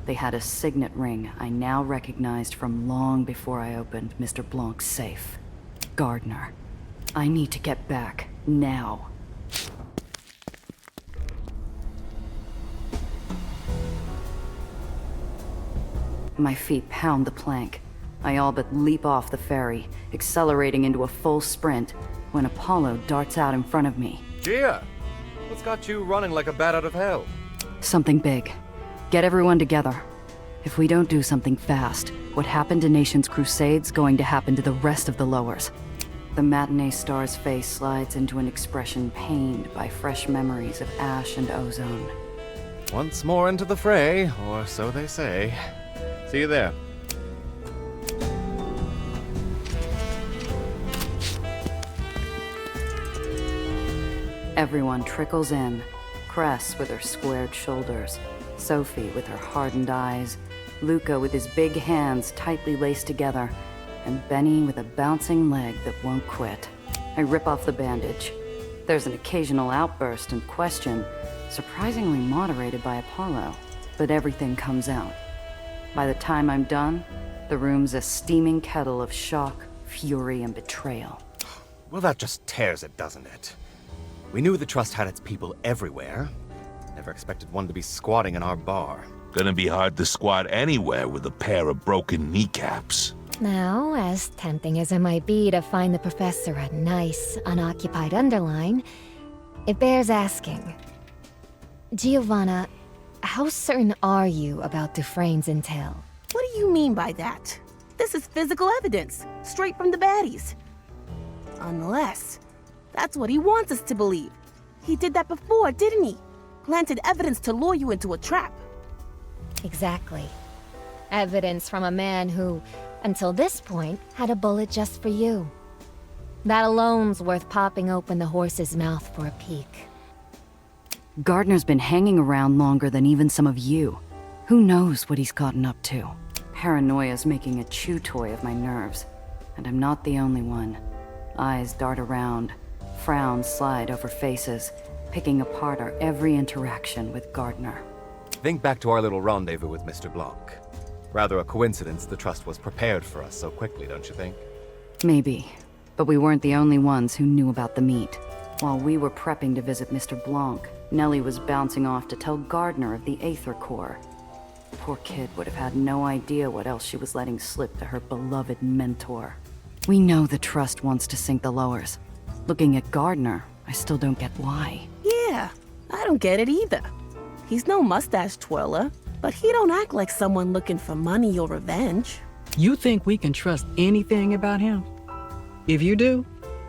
They had a signet ring I now recognized from long before I opened Mr. Blanc's safe. Gardner. I need to get back, now. My feet pound the plank. I all but leap off the ferry, accelerating into a full sprint, when Apollo darts out in front of me. Gia! What's got you running like a bat out of hell? Something big. Get everyone together. If we don't do something fast, what happened to Nation's Crusade's going to happen to the rest of the lowers. The matinee star's face slides into an expression pained by fresh memories of ash and ozone. Once more into the fray, or so they say. See you there. Everyone trickles in. Cress with her squared shoulders, Sophie with her hardened eyes, Luca with his big hands tightly laced together, and Benny with a bouncing leg that won't quit. I rip off the bandage. There's an occasional outburst and question, surprisingly moderated by Apollo, but everything comes out. By the time I'm done, the room's a steaming kettle of shock, fury, and betrayal. Well, that just tears it, doesn't it? We knew the Trust had its people everywhere. Never expected one to be squatting in our bar. Gonna be hard to squat anywhere with a pair of broken kneecaps. Now, as tempting as it might be to find the professor a nice, unoccupied underline, it bears asking. Giovanna, how certain are you about Dufresne's intel? What do you mean by that? This is physical evidence, straight from the baddies. Unless that's what he wants us to believe. He did that before, didn't he? Planted evidence to lure you into a trap. Exactly. Evidence from a man who, until this point, had a bullet just for you. That alone's worth popping open the horse's mouth for a peek. Gardner's been hanging around longer than even some of you. Who knows what he's gotten up to? Paranoia's making a chew toy of my nerves. And I'm not the only one. Eyes dart around, frowns slide over faces, picking apart our every interaction with Gardner. Think back to our little rendezvous with Mr. Blanc. Rather a coincidence the Trust was prepared for us so quickly, don't you think? Maybe, but we weren't the only ones who knew about the meet. While we were prepping to visit Mr. Blanc, Nellie was bouncing off to tell Gardner of the Aether core. Poor kid would have had no idea what else she was letting slip to her beloved mentor. We know the Trust wants to sink the lowers. Looking at Gardner, I still don't get why. Yeah, I don't get it either. He's no mustache twirler, but he don't act like someone looking for money or revenge. You think we can trust anything about him? If you do,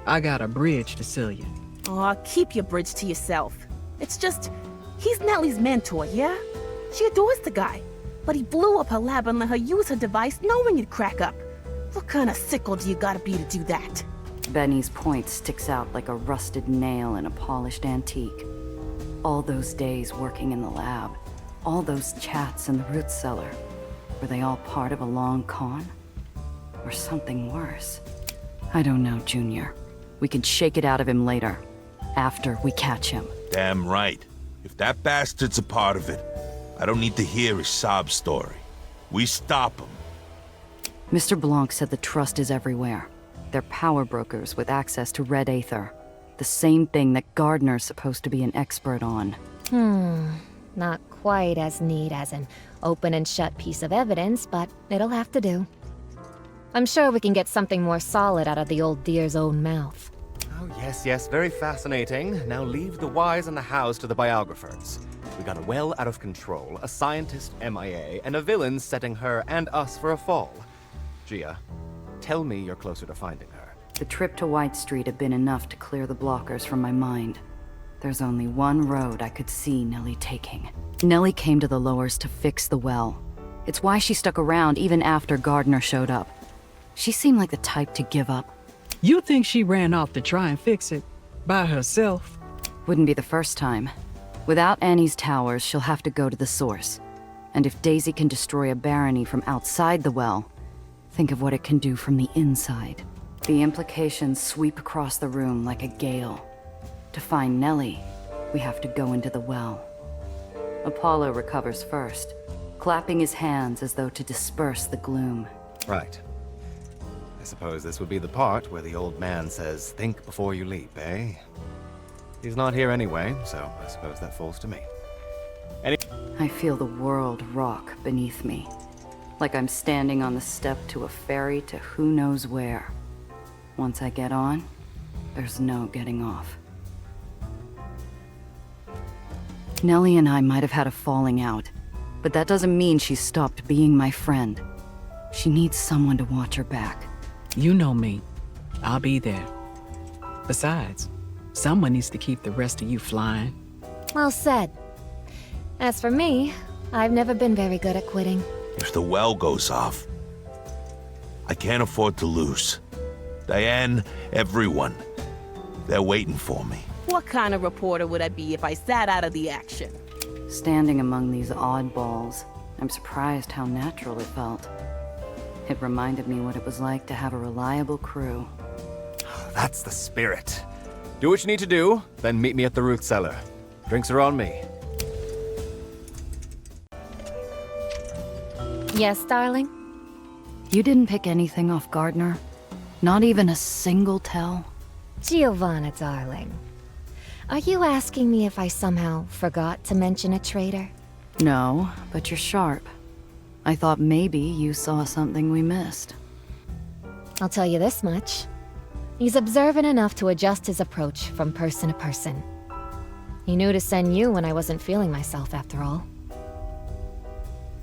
I got a bridge to sell you. Aw, keep your bridge to yourself. It's just, he's Nellie's mentor, yeah? She adores the guy, but he blew up her lab and let her use her device knowing it'd crack up. What kind of sickle do you gotta be to do that? Benny's point sticks out like a rusted nail in a polished antique. All those days working in the lab, all those chats in the root cellar, were they all part of a long con? Or something worse? I don't know, Junior. We can shake it out of him later, after we catch him. Damn right. If that bastard's a part of it, I don't need to hear his sob story. We stop him. Mr. Blanc said the Trust is everywhere. They're power brokers with access to red Aether. The same thing that Gardner's supposed to be an expert on. Not quite as neat as an open and shut piece of evidence, but it'll have to do. I'm sure we can get something more solid out of the old dear's own mouth. Oh, yes, very fascinating. Now leave the whys and the hows to the biographers. We got a well out of control, a scientist MIA, and a villain setting her and us for a fall. Gia, tell me you're closer to finding her. The trip to White Street had been enough to clear the blockers from my mind. There's only one road I could see Nellie taking. Nellie came to the lowers to fix the well. It's why she stuck around even after Gardner showed up. She seemed like the type to give up. You think she ran off to try and fix it by herself? Wouldn't be the first time. Without Annie's towers, she'll have to go to the source. And if Daisy can destroy a barony from outside the well, think of what it can do from the inside. The implications sweep across the room like a gale. To find Nellie, we have to go into the well. Apollo recovers first, clapping his hands as though to disperse the gloom. Right. I suppose this would be the part where the old man says, think before you leap, eh? He's not here anyway, so I suppose that falls to me. I feel the world rock beneath me, like I'm standing on the step to a ferry to who knows where. Once I get on, there's no getting off. Nellie and I might have had a falling out, but that doesn't mean she's stopped being my friend. She needs someone to watch her back. You know me. I'll be there. Besides, someone needs to keep the rest of you flying. Well said. As for me, I've never been very good at quitting. If the well goes off, I can't afford to lose. Diane, everyone, they're waiting for me. What kind of reporter would I be if I sat out of the action? Standing among these oddballs, I'm surprised how natural it felt. It reminded me what it was like to have a reliable crew. That's the spirit. Do what you need to do, then meet me at the root cellar. Drinks are on me. Yes, darling? You didn't pick anything off Gardner? Not even a single tell? Giovanna, darling. Are you asking me if I somehow forgot to mention a traitor? No, but you're sharp. I thought maybe you saw something we missed. I'll tell you this much. He's observant enough to adjust his approach from person to person. He knew to send you when I wasn't feeling myself, after all.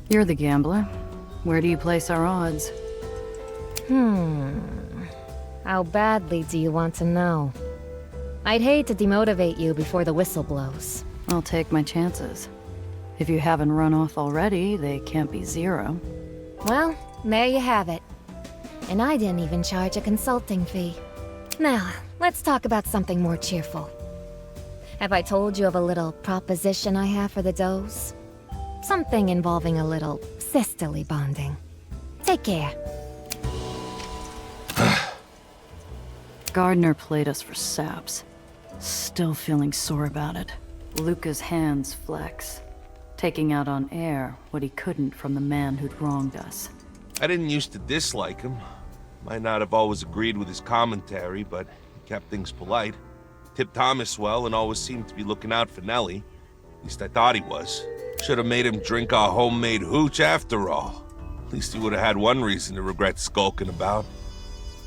You're the gambler. Where do you place our odds? How badly do you want to know? I'd hate to demotivate you before the whistle blows. I'll take my chances. If you haven't run off already, they can't be zero. Well, there you have it. And I didn't even charge a consulting fee. Now, let's talk about something more cheerful. Have I told you of a little proposition I have for the does? Something involving a little sisterly bonding. Take care. Gardner played us for saps. Still feeling sore about it. Luca's hands flex, taking out on air what he couldn't from the man who'd wronged us. I didn't used to dislike him. Might not have always agreed with his commentary, but he kept things polite. Tipped Thomas well and always seemed to be looking out for Nellie. At least I thought he was. Should have made him drink our homemade hooch after all. At least he would have had one reason to regret skulking about.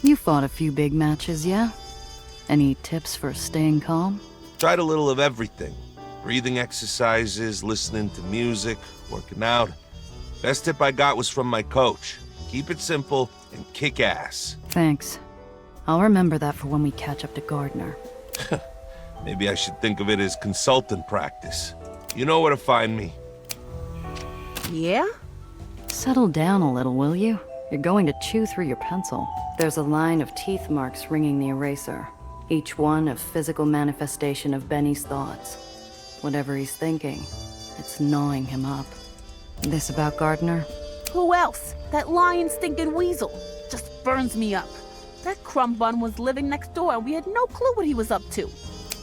You fought a few big matches, yeah? Any tips for staying calm? Tried a little of everything. Breathing exercises, listening to music, working out. Best tip I got was from my coach. Keep it simple and kick ass. Thanks. I'll remember that for when we catch up to Gardner. Maybe I should think of it as consultant practice. You know where to find me. Yeah? Settle down a little, will you? You're going to chew through your pencil. There's a line of teeth marks ringing the eraser, each one a physical manifestation of Benny's thoughts. Whatever he's thinking, it's gnawing him up. This about Gardner? Who else? That lying stinking weasel. Just burns me up. That crumb bun was living next door and we had no clue what he was up to.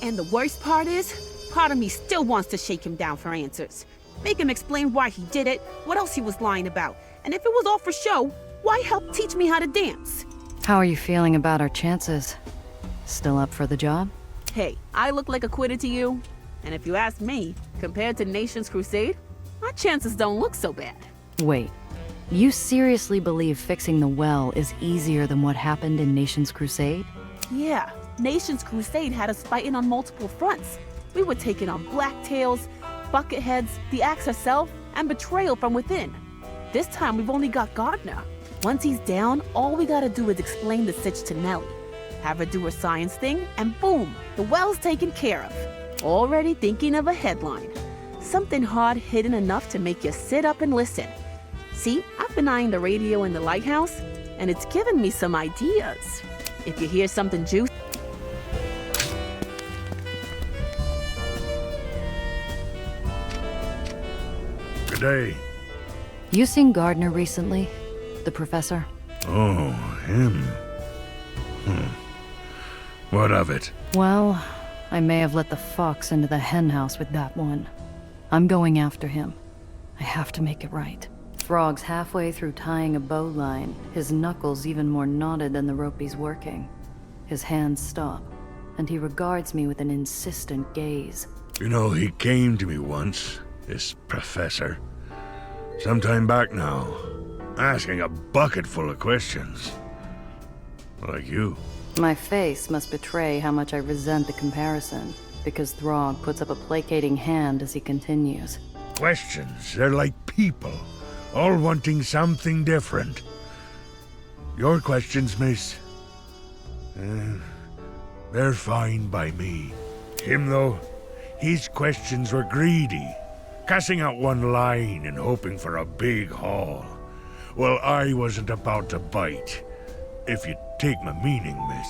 And the worst part is, part of me still wants to shake him down for answers. Make him explain why he did it, what else he was lying about, and if it was all for show, why help teach me how to dance? How are you feeling about our chances? Still up for the job? Hey, I look like a quitter to you? And if you ask me, compared to Nation's Crusade, our chances don't look so bad. Wait, you seriously believe fixing the well is easier than what happened in Nation's Crusade? Yeah, Nation's Crusade had us fighting on multiple fronts. We were taking on Blacktails, Bucketheads, the Axe herself, and betrayal from within. This time we've only got Gardner. Once he's down, all we gotta do is explain the sitch to Nellie. Have her do her science thing, and boom, the well's taken care of. Already thinking of a headline. Something hard-hitting enough to make you sit up and listen. See, I've been eyeing the radio in the lighthouse, and it's given me some ideas. If you hear something juicy... Good day. You seen Gardner recently? The professor? Oh, him. What of it? Well, I may have let the fox into the henhouse with that one. I'm going after him. I have to make it right. Throg's halfway through tying a bowline, his knuckles even more knotted than the rope he's working. His hands stop, and he regards me with an insistent gaze. You know, he came to me once, this professor. Sometime back now, asking a bucket full of questions. Like you. My face must betray how much I resent the comparison, because Throg puts up a placating hand as he continues. Questions, they're like people, all wanting something different. Your questions, miss, They're fine by me. Him, though, his questions were greedy, casting out one line and hoping for a big haul. Well, I wasn't about to bite, if you take my meaning, miss.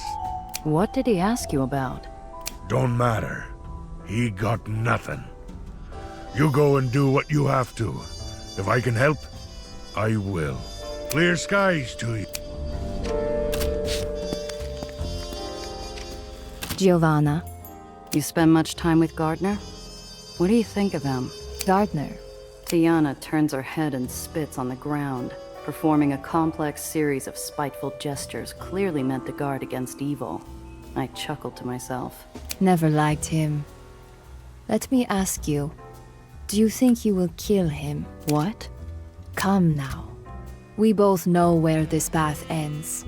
What did he ask you about? Don't matter. He got nothing. You go and do what you have to. If I can help, I will. Clear skies to you. Giovanna. You spend much time with Gardner? What do you think of him? Gardner. Tiana turns her head and spits on the ground, performing a complex series of spiteful gestures clearly meant to guard against evil. I chuckled to myself. Never liked him. Let me ask you, do you think you will kill him? What? Come now. We both know where this path ends.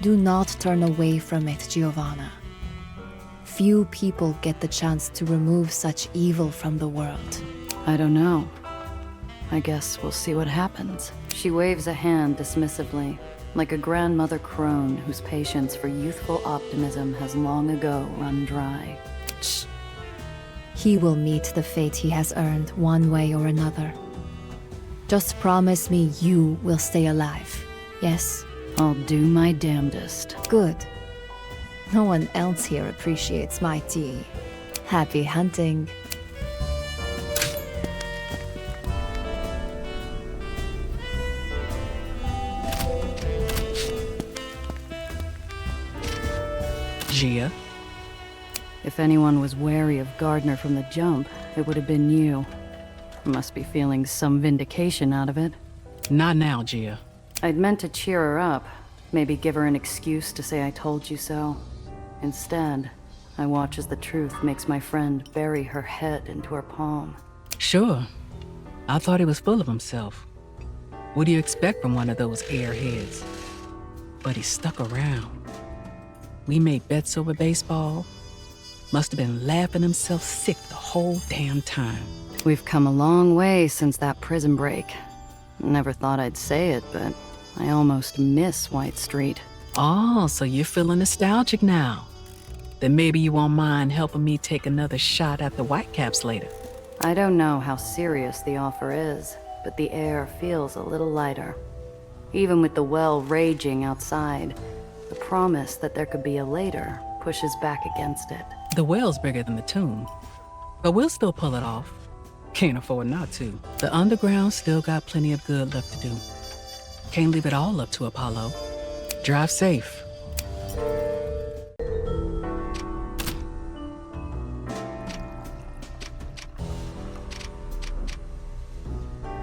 Do not turn away from it, Giovanna. Few people get the chance to remove such evil from the world. I don't know. I guess we'll see what happens. She waves a hand dismissively, like a grandmother crone whose patience for youthful optimism has long ago run dry. Shh. He will meet the fate he has earned one way or another. Just promise me you will stay alive, yes? I'll do my damnedest. Good. No one else here appreciates my tea. Happy hunting. Gia. If anyone was wary of Gardner from the jump, it would have been you. You must be feeling some vindication out of it. Not now, Gia. I'd meant to cheer her up, maybe give her an excuse to say I told you so. Instead, I watch as the truth makes my friend bury her head into her palm. Sure. I thought he was full of himself. What do you expect from one of those airheads? But he stuck around. We made bets over baseball. Must have been laughing himself sick the whole damn time. We've come a long way since that prison break. Never thought I'd say it, but I almost miss White Street. Oh, so you're feeling nostalgic now. Then maybe you won't mind helping me take another shot at the Whitecaps later. I don't know how serious the offer is, but the air feels a little lighter. Even with the well raging outside, the promise that there could be a later pushes back against it. The well's bigger than the tomb, but we'll still pull it off. Can't afford not to. The underground still got plenty of good left to do. Can't leave it all up to Apollo. Drive safe.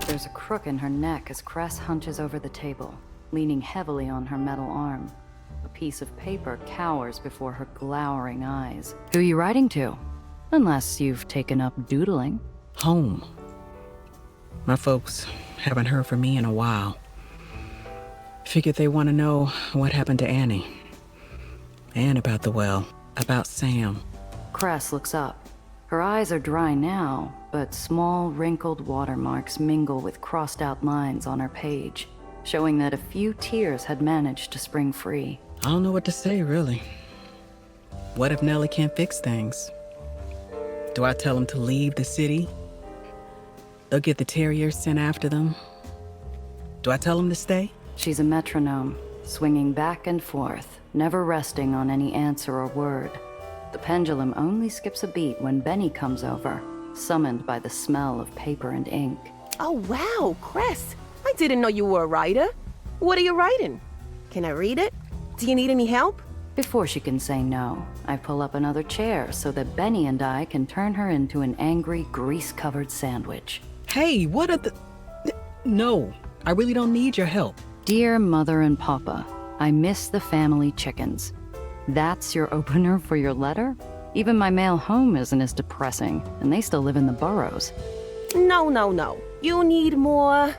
There's a crook in her neck as Cress hunches over the table, leaning heavily on her metal arm. A piece of paper cowers before her glowering eyes. Who you writing to? Unless you've taken up doodling. Home. My folks haven't heard from me in a while. Figured they want to know what happened to Annie. And about the well. About Sam. Cress looks up. Her eyes are dry now, but small, wrinkled watermarks mingle with crossed-out lines on her page, showing that a few tears had managed to spring free. I don't know what to say, really. What if Nellie can't fix things? Do I tell them to leave the city? They'll get the terriers sent after them. Do I tell them to stay? She's a metronome, swinging back and forth, never resting on any answer or word. The pendulum only skips a beat when Benny comes over, summoned by the smell of paper and ink. Oh, wow, Cress. I didn't know you were a writer. What are you writing? Can I read it? Do you need any help? Before she can say no, I pull up another chair so that Benny and I can turn her into an angry, grease-covered sandwich. Hey, what are the... No, I really don't need your help. Dear Mother and Papa, I miss the family chickens. That's your opener for your letter? Even my mail home isn't as depressing, and they still live in the burrows. No. You need more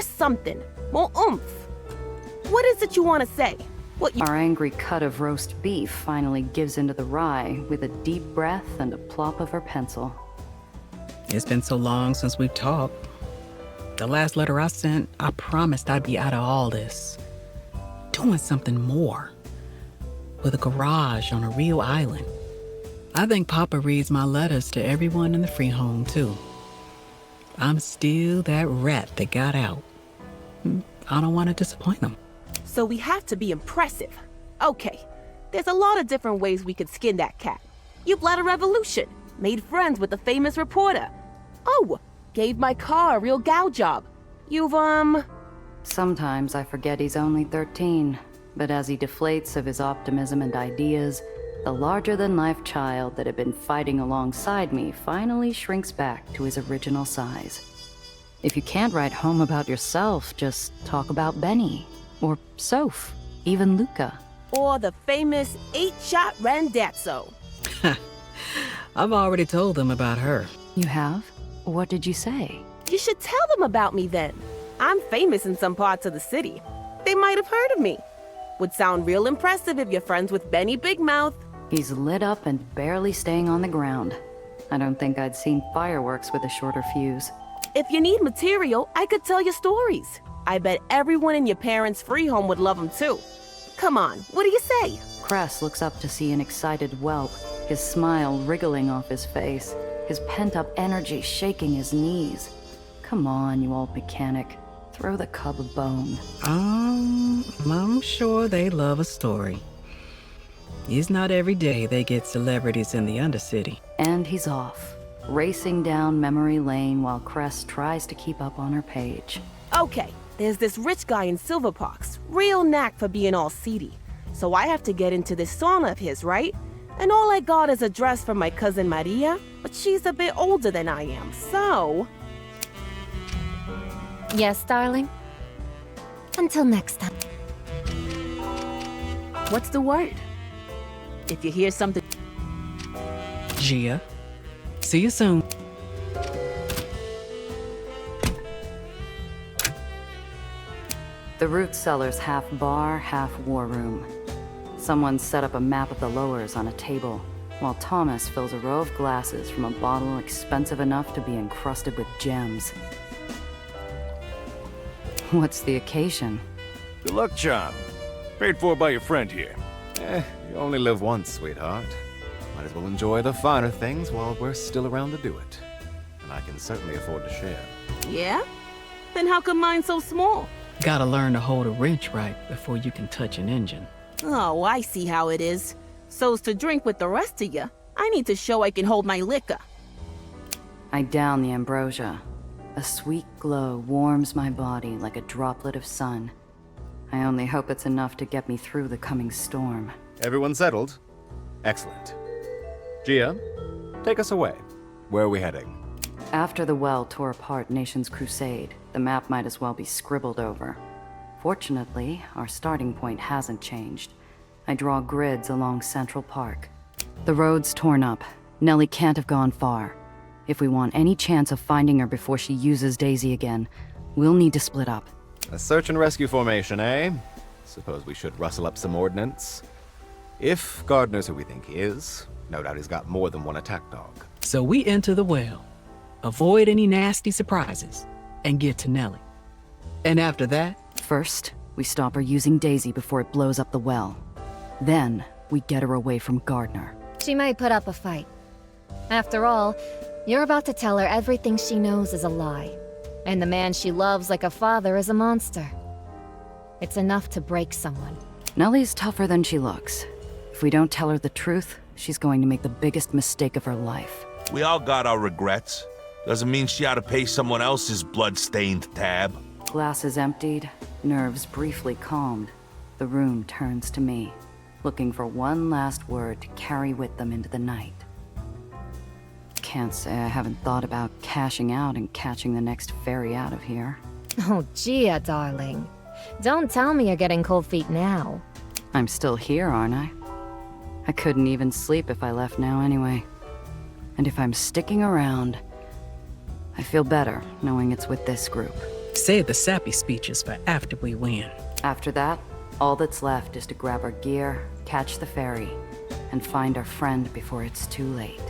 something. More oomph. What is it you want to say? Our angry cut of roast beef finally gives into the rye with a deep breath and a plop of her pencil. It's been so long since we've talked. The last letter I sent, I promised I'd be out of all this. Doing something more. with a garage on a real island. I think Papa reads my letters to everyone in the free home, too. I'm still that rat that got out. I don't want to disappoint him. So we have to be impressive. Okay, there's a lot of different ways we could skin that cat. You've led a revolution, made friends with a famous reporter. Oh, gave my car a real gal job. You've, Sometimes I forget he's only 13, but as he deflates of his optimism and ideas, the larger-than-life child that had been fighting alongside me finally shrinks back to his original size. If you can't write home about yourself, just talk about Benny, or Soph, even Luca. Or the famous 8-shot Randazzo. I've already told them about her. You have? What did you say? You should tell them about me then. I'm famous in some parts of the city. They might have heard of me. Would sound real impressive if you're friends with Benny Big Mouth. He's lit up and barely staying on the ground. I don't think I'd seen fireworks with a shorter fuse. If you need material, I could tell you stories. I bet everyone in your parents' free home would love them too. Come on, what do you say? Cress looks up to see an excited whelp, his smile wriggling off his face, his pent-up energy shaking his knees. Come on, you old mechanic. Throw the cub a bone. I'm sure they love a story. It's not every day they get celebrities in the Undercity. And he's off, racing down memory lane while Cress tries to keep up on her page. Okay, there's this rich guy in Silver Parks. Real knack for being all seedy. So I have to get into this sauna of his, right? And all I got is a dress from my cousin Maria, but she's a bit older than I am, so... Yes, darling? Until next time. What's the word? If you hear something... Gia, see you soon. The root cellar's half bar, half war room. Someone set up a map of the lowers on a table, while Thomas fills a row of glasses from a bottle expensive enough to be encrusted with gems. What's the occasion? Good luck charm. Paid for by your friend here. You only live once, sweetheart. Might as well enjoy the finer things while we're still around to do it. And I can certainly afford to share. Yeah? Then how come mine's so small? Gotta learn to hold a wrench right before you can touch an engine. Oh, I see how it is. So's to drink with the rest of you, I need to show I can hold my liquor. I down the ambrosia. A sweet glow warms my body like a droplet of sun. I only hope it's enough to get me through the coming storm. Everyone settled? Excellent. Gia, take us away. Where are we heading? After the well tore apart Nation's Crusade, the map might as well be scribbled over. Fortunately, our starting point hasn't changed. I draw grids along Central Park. The road's torn up. Nellie can't have gone far. If we want any chance of finding her before she uses Daisy again, we'll need to split up. A search and rescue formation, eh? Suppose we should rustle up some ordnance. If Gardner's who we think he is, no doubt he's got more than one attack dog. So we enter the well, avoid any nasty surprises, and get to Nellie. And after that... First, we stop her using Daisy before it blows up the well. Then, we get her away from Gardner. She might put up a fight. After all, you're about to tell her everything she knows is a lie. And the man she loves like a father is a monster. It's enough to break someone. Nellie's tougher than she looks. If we don't tell her the truth, she's going to make the biggest mistake of her life. We all got our regrets. Doesn't mean she ought to pay someone else's blood-stained tab. Glasses emptied, nerves briefly calmed. The room turns to me, looking for one last word to carry with them into the night. Can't say I haven't thought about cashing out and catching the next ferry out of here. Oh, Gia, darling. Don't tell me you're getting cold feet now. I'm still here, aren't I? I couldn't even sleep if I left now anyway. And if I'm sticking around, I feel better knowing it's with this group. Save the sappy speeches for after we win. After that, all that's left is to grab our gear, catch the ferry, and find our friend before it's too late.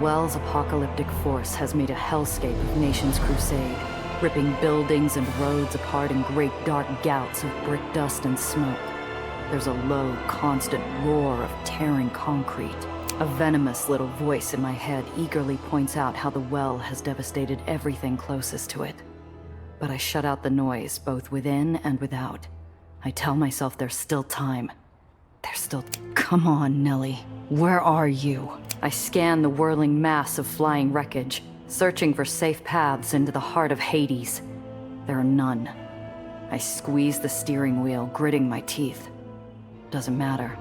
well's apocalyptic force has made a hellscape of Nation's crusade, ripping buildings and roads apart in great dark gouts of brick dust and smoke. There's a low, constant roar of tearing concrete. A venomous little voice in my head eagerly points out how the well has devastated everything closest to it. But I shut out the noise, both within and without. I tell myself there's still time. There's still... Come on, Nellie. Where are you? I scan the whirling mass of flying wreckage, searching for safe paths into the heart of Hades. There are none. I squeeze the steering wheel, gritting my teeth. Doesn't matter.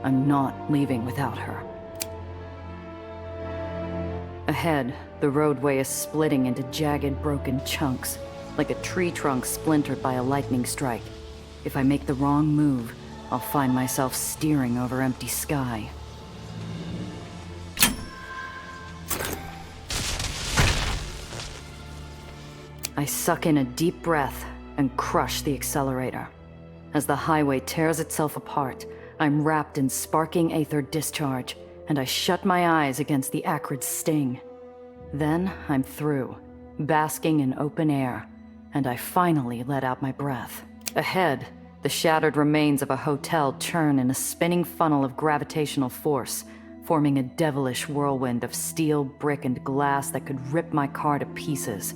I'm not leaving without her. Ahead, the roadway is splitting into jagged, broken chunks, like a tree trunk splintered by a lightning strike. If I make the wrong move, I'll find myself steering over empty sky. I suck in a deep breath and crush the accelerator. As the highway tears itself apart, I'm wrapped in sparking Aether discharge, and I shut my eyes against the acrid sting. Then I'm through, basking in open air, and I finally let out my breath. Ahead, the shattered remains of a hotel churn in a spinning funnel of gravitational force, forming a devilish whirlwind of steel, brick, and glass that could rip my car to pieces.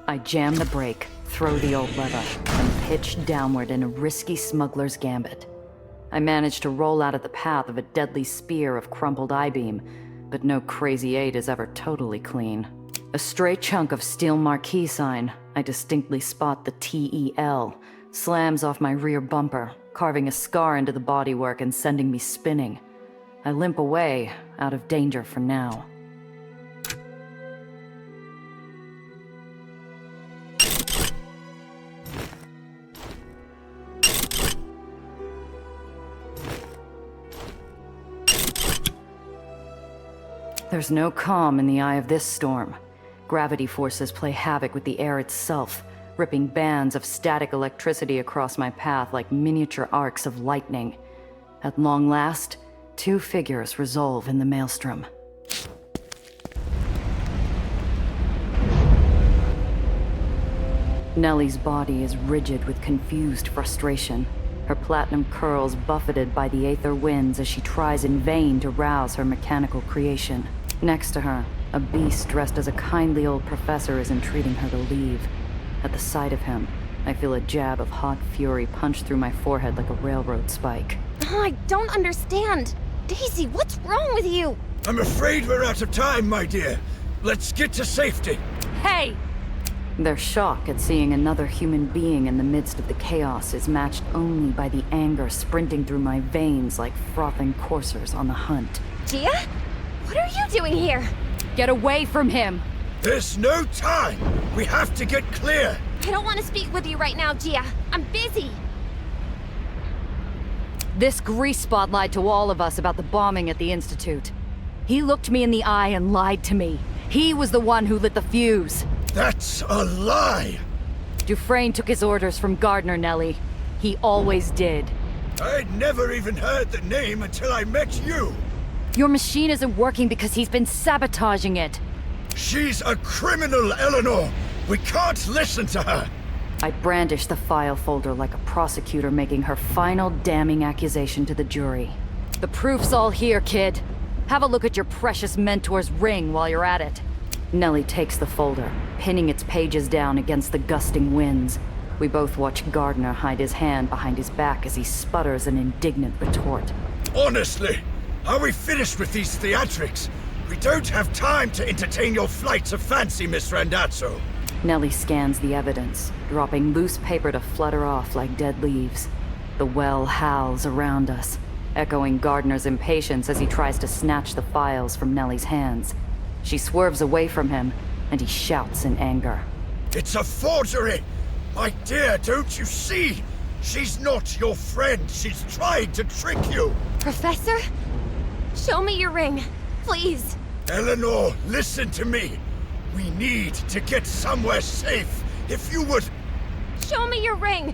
I jam the brake, throw the old lever, and pitch downward in a risky smuggler's gambit. I manage to roll out of the path of a deadly spear of crumpled I-beam, but no Crazy 8 is ever totally clean. A stray chunk of steel marquee sign, I distinctly spot the TEL, slams off my rear bumper, carving a scar into the bodywork and sending me spinning. I limp away, out of danger for now. There's no calm in the eye of this storm. Gravity forces play havoc with the air itself, ripping bands of static electricity across my path like miniature arcs of lightning. At long last, two figures resolve in the maelstrom. Nellie's body is rigid with confused frustration, her platinum curls buffeted by the Aether winds as she tries in vain to rouse her mechanical creation. Next to her, a beast dressed as a kindly old professor is entreating her to leave. At the sight of him, I feel a jab of hot fury punch through my forehead like a railroad spike. I don't understand. Daisy, what's wrong with you? I'm afraid we're out of time, my dear. Let's get to safety. Hey! Their shock at seeing another human being in the midst of the chaos is matched only by the anger sprinting through my veins like frothing coursers on the hunt. Gia? What are you doing here? Get away from him! There's no time! We have to get clear! I don't want to speak with you right now, Gia. I'm busy. This grease spot lied to all of us about the bombing at the Institute. He looked me in the eye and lied to me. He was the one who lit the fuse. That's a lie! Dufresne took his orders from Gardner, Nellie. He always did. I'd never even heard the name until I met you! Your machine isn't working because he's been sabotaging it. She's a criminal, Eleanor! We can't listen to her! I brandish the file folder like a prosecutor making her final damning accusation to the jury. The proof's all here, kid. Have a look at your precious mentor's ring while you're at it. Nellie takes the folder, pinning its pages down against the gusting winds. We both watch Gardner hide his hand behind his back as he sputters an indignant retort. Honestly, are we finished with these theatrics? We don't have time to entertain your flights of fancy, Miss Randazzo. Nellie scans the evidence, dropping loose paper to flutter off like dead leaves. The well howls around us, echoing Gardner's impatience as he tries to snatch the files from Nellie's hands. She swerves away from him, and he shouts in anger. It's a forgery! My dear, don't you see? She's not your friend. She's trying to trick you. Professor? Show me your ring, please. Eleanor, listen to me. We need to get somewhere safe. If you would... Show me your ring!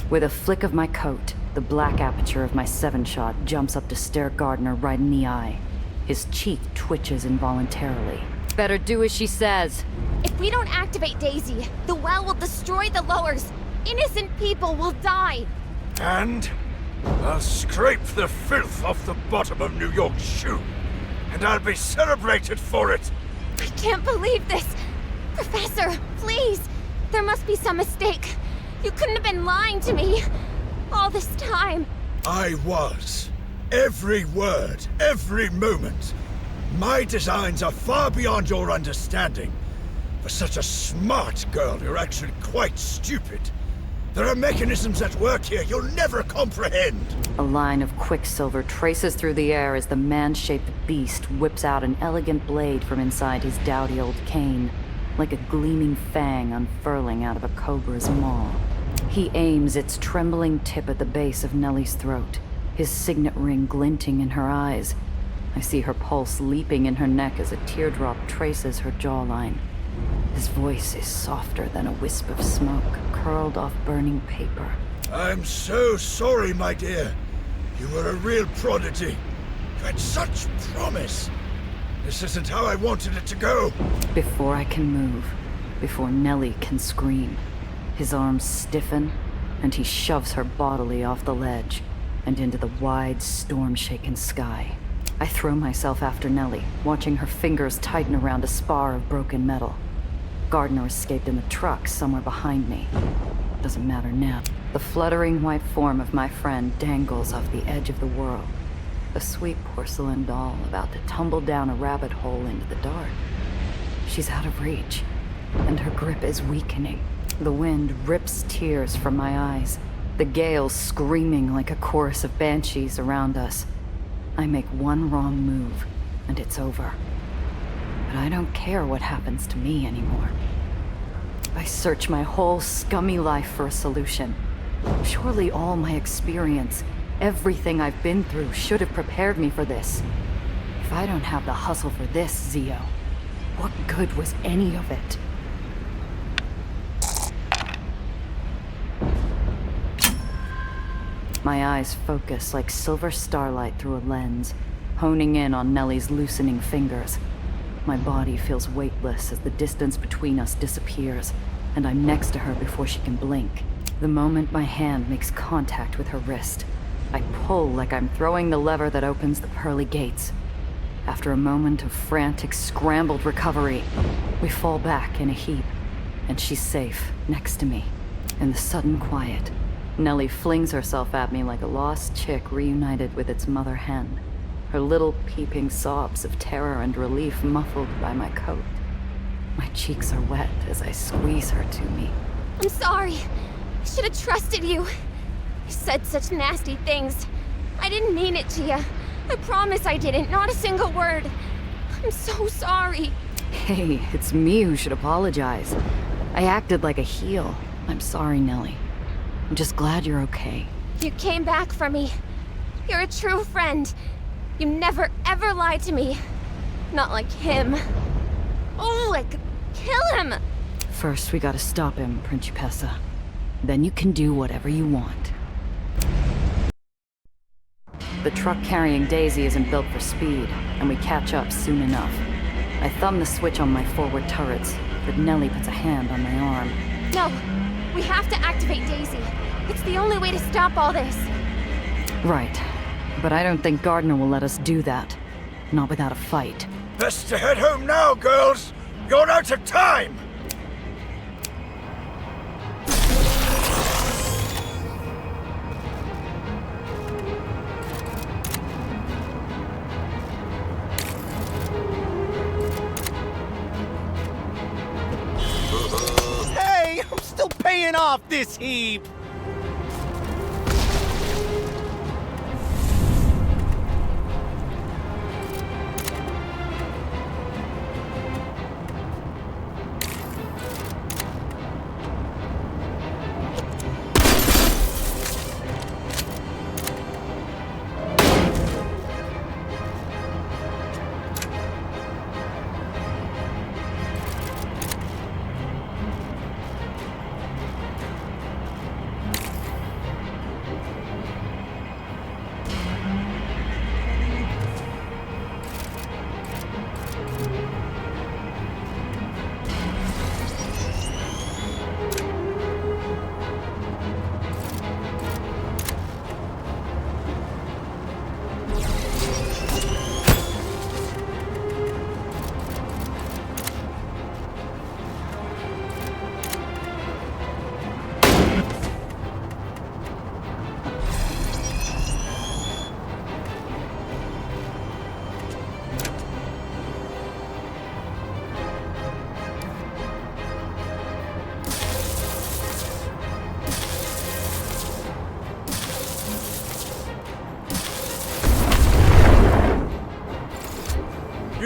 With a flick of my coat, the black aperture of my 7-shot jumps up to stare Gardner right in the eye. His cheek twitches involuntarily. Better do as she says. If we don't activate Daisy, the well will destroy the lowers. Innocent people will die. And I'll scrape the filth off the bottom of New York's shoe. And I'll be celebrated for it. I can't believe this. Professor, please. There must be some mistake. You couldn't have been lying to me all this time. I was. Every word, every moment. My designs are far beyond your understanding. For such a smart girl, you're actually quite stupid. There are mechanisms at work here you'll never comprehend. A line of quicksilver traces through the air as the man-shaped beast whips out an elegant blade from inside his dowdy old cane, like a gleaming fang unfurling out of a cobra's maw. He aims its trembling tip at the base of Nellie's throat, his signet ring glinting in her eyes. I see her pulse leaping in her neck as a teardrop traces her jawline. His voice is softer than a wisp of smoke curled off burning paper. I'm so sorry, my dear. You were a real prodigy. You had such promise. This isn't how I wanted it to go. Before I can move, before Nellie can scream, his arms stiffen, and he shoves her bodily off the ledge and into the wide, storm-shaken sky. I throw myself after Nellie, watching her fingers tighten around a spar of broken metal. Gardner escaped in the truck somewhere behind me. Doesn't matter now. The fluttering white form of my friend dangles off the edge of the world. A sweet porcelain doll about to tumble down a rabbit hole into the dark. She's out of reach, and her grip is weakening. The wind rips tears from my eyes, the gale screaming like a chorus of banshees around us. I make one wrong move, and it's over. But I don't care what happens to me anymore. I search my whole scummy life for a solution. Surely all my experience, everything I've been through, should have prepared me for this. If I don't have the hustle for this, Zio, what good was any of it? My eyes focus like silver starlight through a lens, honing in on Nellie's loosening fingers. My body feels weightless as the distance between us disappears, and I'm next to her before she can blink. The moment my hand makes contact with her wrist, I pull like I'm throwing the lever that opens the pearly gates. After a moment of frantic, scrambled recovery, we fall back in a heap, and she's safe next to me. In the sudden quiet, Nellie flings herself at me like a lost chick reunited with its mother hen, her little peeping sobs of terror and relief muffled by my coat. My cheeks are wet as I squeeze her to me. I'm sorry. I should have trusted you. You said such nasty things. I didn't mean it, Gia. I promise I didn't, not a single word. I'm so sorry. Hey, it's me who should apologize. I acted like a heel. I'm sorry, Nellie. I'm just glad you're okay. You came back for me. You're a true friend. You never ever lied to me. Not like him. Oh, I could kill him! First, we gotta stop him, Principessa. Then you can do whatever you want. The truck carrying Daisy isn't built for speed, and we catch up soon enough. I thumb the switch on my forward turrets, but Nellie puts a hand on my arm. No, we have to activate Daisy. It's the only way to stop all this. Right. But I don't think Gardner will let us do that. Not without a fight. Best to head home now, girls! You're out of time! Hey, I'm still paying off this heap!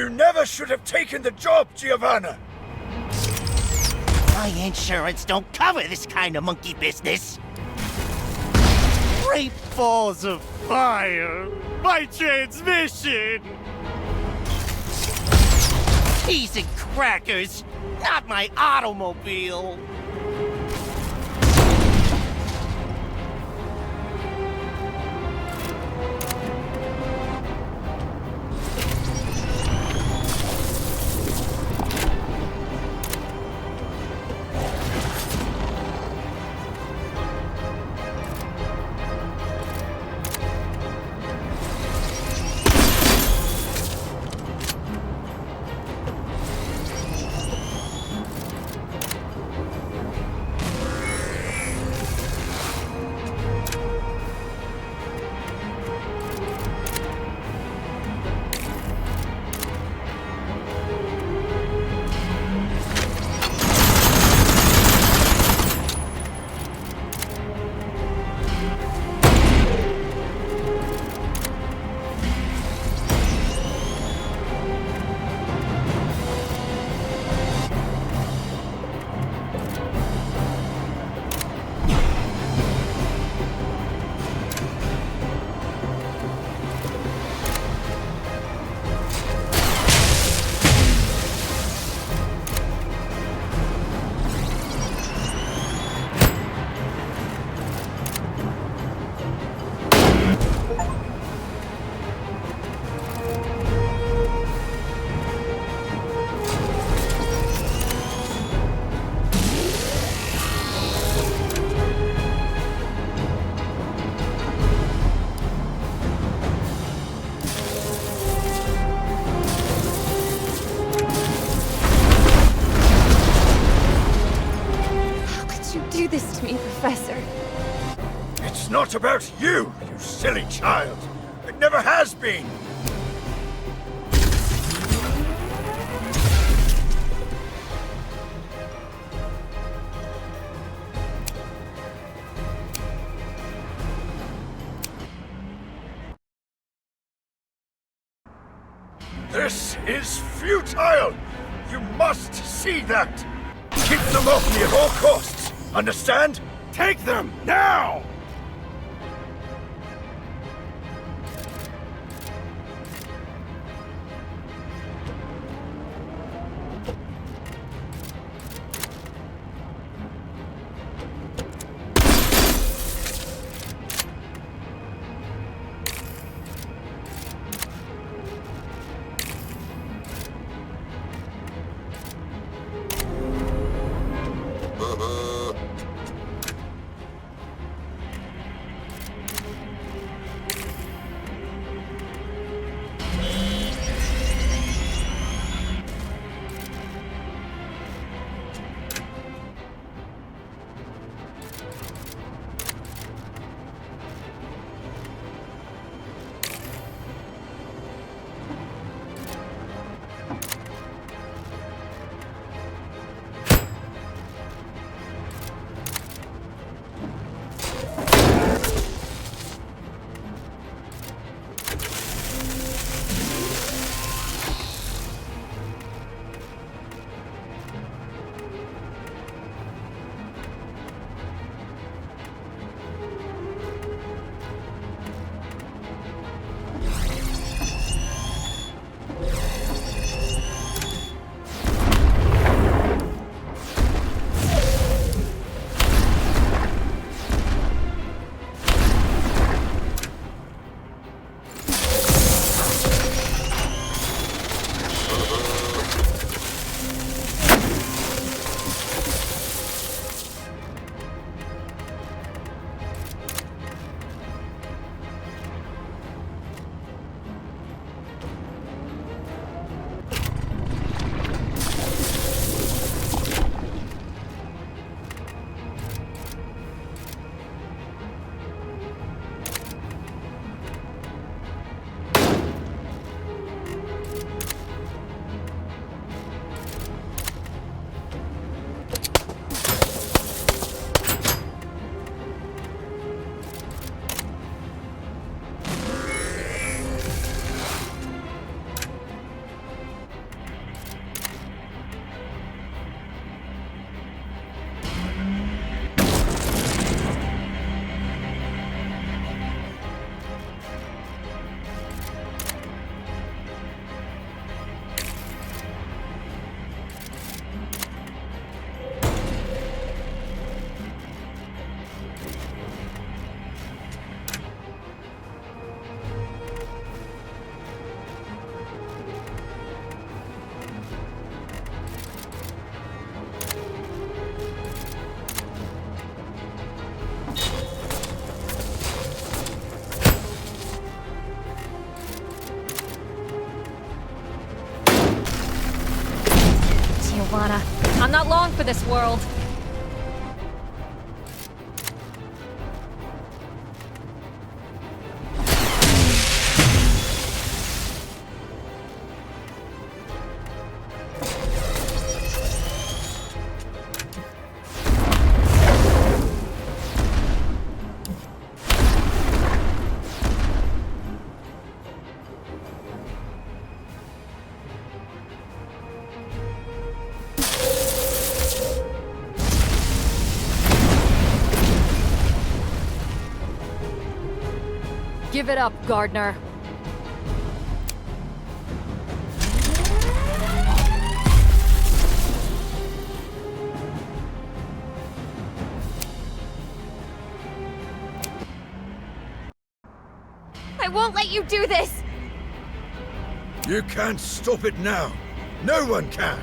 You never should have taken the job, Giovanna! My insurance don't cover this kind of monkey business. Great balls of fire! My transmission! Cheese and crackers, not my automobile! This to me, Professor. It's not about you, you silly child. It never has been. This is futile! You must see that! Keep them off me at all costs! Understand? Take them, now! Giovanna. I'm not long for this world. Give it up, Gardner. I won't let you do this! You can't stop it now. No one can.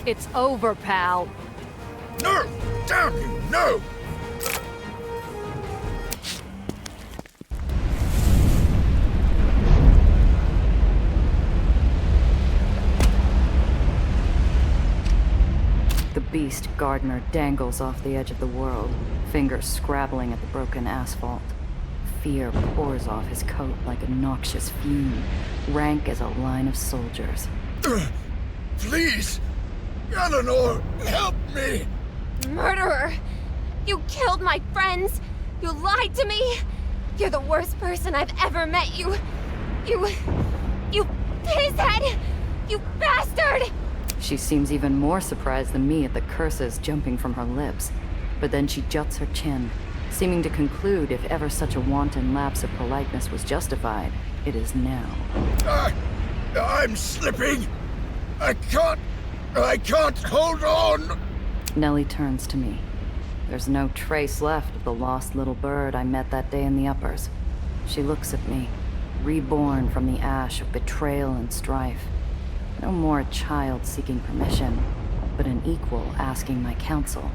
It's over, pal. No! Damn you, no! The beast Gardner dangles off the edge of the world, fingers scrabbling at the broken asphalt. Fear pours off his coat like a noxious fume, rank as a line of soldiers. Please! Eleanor, help me! Murderer! You killed my friends! You lied to me! You're the worst person I've ever met, you pisshead! You bastard! She seems even more surprised than me at the curses jumping from her lips. But then she juts her chin, seeming to conclude if ever such a wanton lapse of politeness was justified, it is now. I'm slipping! I can't hold on! Nellie turns to me. There's no trace left of the lost little bird I met that day in the uppers. She looks at me, reborn from the ash of betrayal and strife. No more a child seeking permission, but an equal asking my counsel.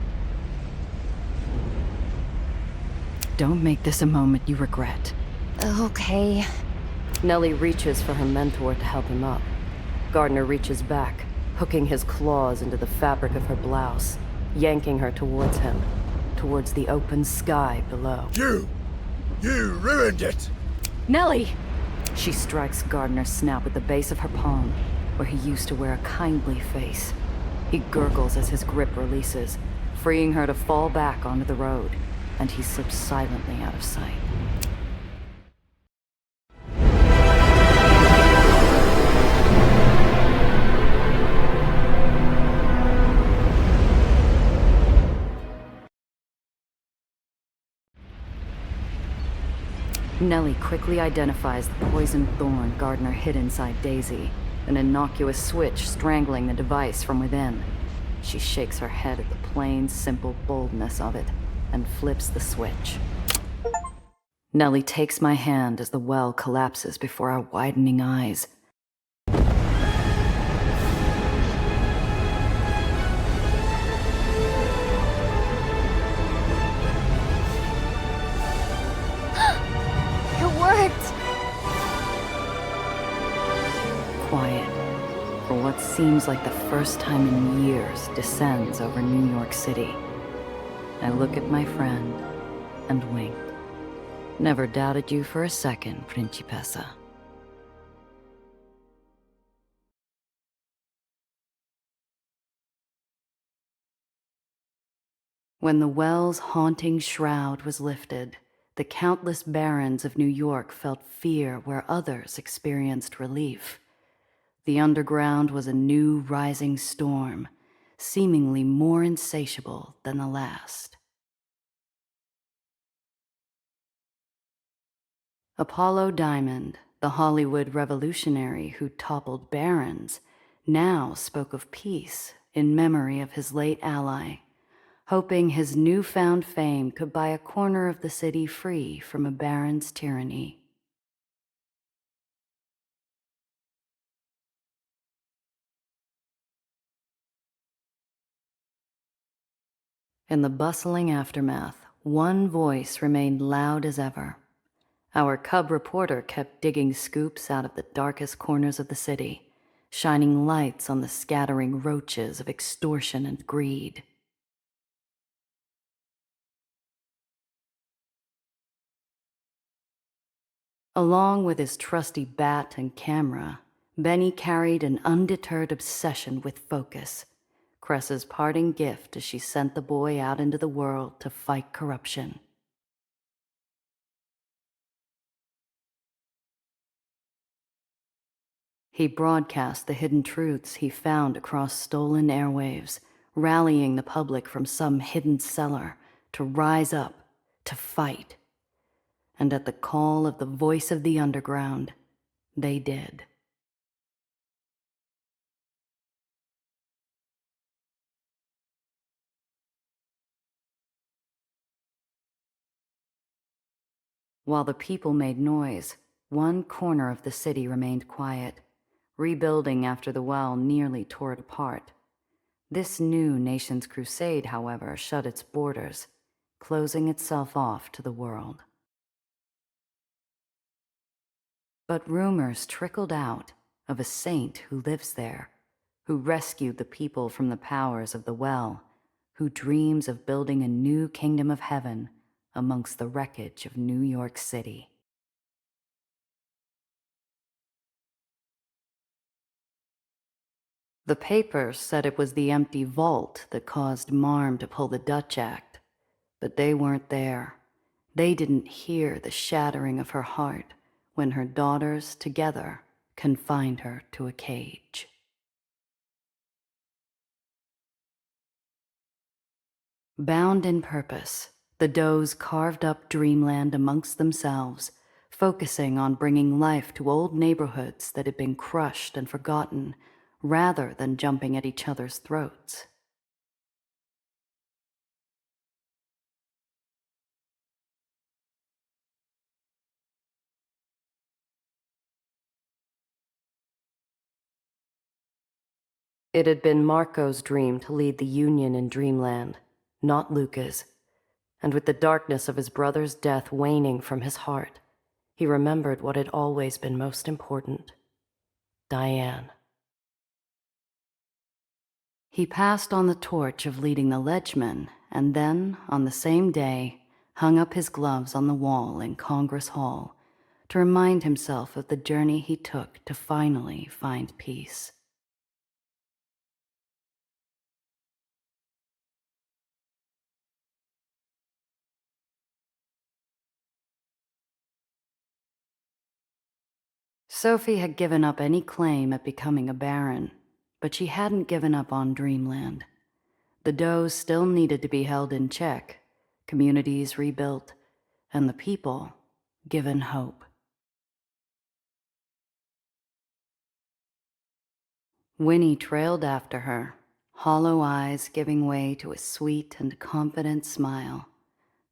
Don't make this a moment you regret. Okay. Nellie reaches for her mentor to help him up. Gardner reaches back, hooking his claws into the fabric of her blouse, yanking her towards him, towards the open sky below. You ruined it! Nellie! She strikes Gardner's snout with the base of her palm, where he used to wear a kindly face. He gurgles as his grip releases, freeing her to fall back onto the road, and he slips silently out of sight. Nellie quickly identifies the poisoned thorn Gardner hid inside Daisy, an innocuous switch strangling the device from within. She shakes her head at the plain, simple boldness of it, and flips the switch. Nellie takes my hand as the well collapses before our widening eyes. It worked! Quiet, for what seems like the first time in years, descends over New York City. I look at my friend and wink. Never doubted you for a second, Principessa. When the well's haunting shroud was lifted, the countless barons of New York felt fear where others experienced relief. The underground was a new rising storm, seemingly more insatiable than the last. Apollo Diamond, the Hollywood revolutionary who toppled barons, now spoke of peace in memory of his late ally, hoping his newfound fame could buy a corner of the city free from a baron's tyranny. In the bustling aftermath, one voice remained loud as ever. Our cub reporter kept digging scoops out of the darkest corners of the city, shining lights on the scattering roaches of extortion and greed. Along with his trusty bat and camera, Benny carried an undeterred obsession with focus, Cress's parting gift as she sent the boy out into the world to fight corruption. He broadcast the hidden truths he found across stolen airwaves, rallying the public from some hidden cellar to rise up, to fight. And at the call of the voice of the underground, they did. While the people made noise, one corner of the city remained quiet, rebuilding after the well nearly tore it apart. This new nation's crusade, however, shut its borders, closing itself off to the world. But rumors trickled out of a saint who lives there, who rescued the people from the powers of the well, who dreams of building a new kingdom of heaven amongst the wreckage of New York City. The papers said it was the empty vault that caused Marm to pull the Dutch Act, but they weren't there. They didn't hear the shattering of her heart when her daughters together confined her to a cage. Bound in purpose, the does carved up dreamland amongst themselves, focusing on bringing life to old neighborhoods that had been crushed and forgotten, rather than jumping at each other's throats. It had been Marco's dream to lead the Union in Dreamland, not Luca's. And with the darkness of his brother's death waning from his heart, he remembered what had always been most important: Diane. He passed on the torch of leading the Ledgemen, and then, on the same day, hung up his gloves on the wall in Congress Hall to remind himself of the journey he took to finally find peace. Sophie had given up any claim at becoming a Baron, but she hadn't given up on Dreamland. The Does still needed to be held in check, communities rebuilt, and the people given hope. Winnie trailed after her, hollow eyes giving way to a sweet and confident smile.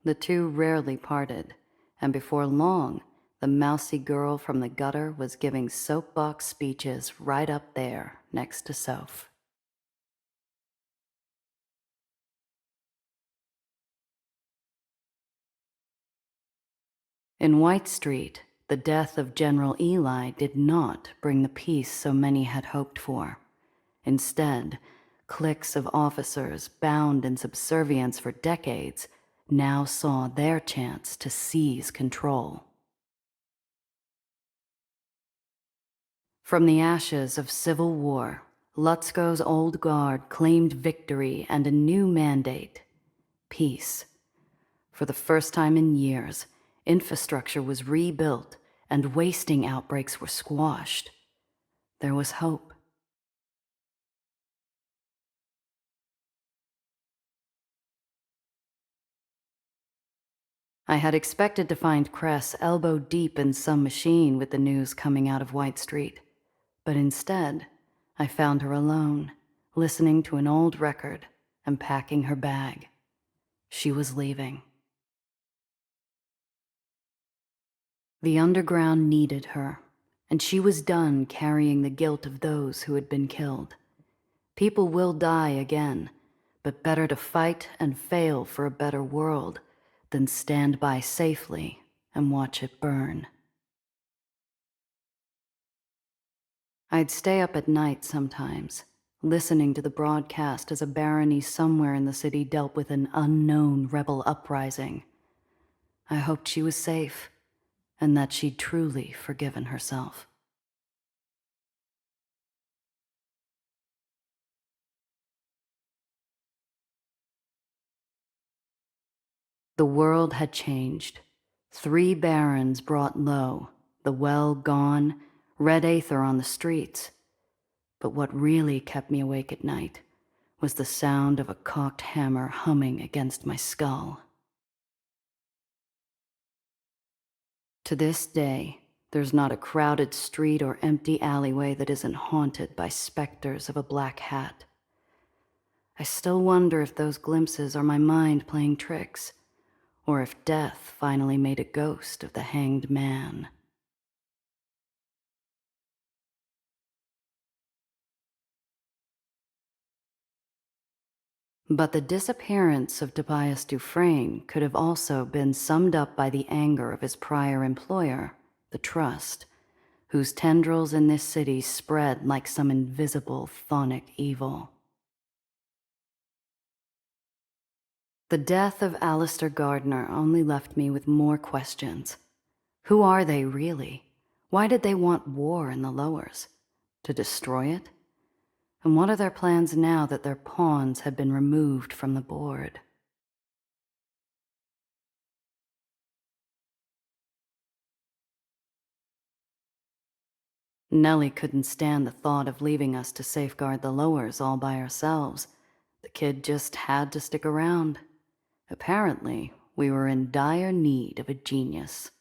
The two rarely parted, and before long, the mousy girl from the gutter was giving soapbox speeches right up there next to Soph. In White Street, the death of General Eli did not bring the peace so many had hoped for. Instead, cliques of officers bound in subservience for decades now saw their chance to seize control. From the ashes of civil war, Lutzko's old guard claimed victory and a new mandate: peace. For the first time in years, infrastructure was rebuilt and wasting outbreaks were squashed. There was hope. I had expected to find Cress elbow deep in some machine with the news coming out of White Street, but instead, I found her alone, listening to an old record and packing her bag. She was leaving. The underground needed her, and she was done carrying the guilt of those who had been killed. People will die again, but better to fight and fail for a better world than stand by safely and watch it burn. I'd stay up at night sometimes, listening to the broadcast as a barony somewhere in the city dealt with an unknown rebel uprising. I hoped she was safe, and that she'd truly forgiven herself. The world had changed. 3 barons brought low, the well gone, red Aether on the streets. But what really kept me awake at night was the sound of a cocked hammer humming against my skull. To this day, there's not a crowded street or empty alleyway that isn't haunted by specters of a black hat. I still wonder if those glimpses are my mind playing tricks, or if death finally made a ghost of the hanged man. But the disappearance of Tobias Dufresne could have also been summed up by the anger of his prior employer, the Trust, whose tendrils in this city spread like some invisible chthonic evil. The death of Alistair Gardner only left me with more questions. Who are they really? Why did they want war in the Lowers? To destroy it? And what are their plans now that their pawns had been removed from the board? Nellie couldn't stand the thought of leaving us to safeguard the Lowers all by ourselves. The kid just had to stick around. Apparently, we were in dire need of a genius.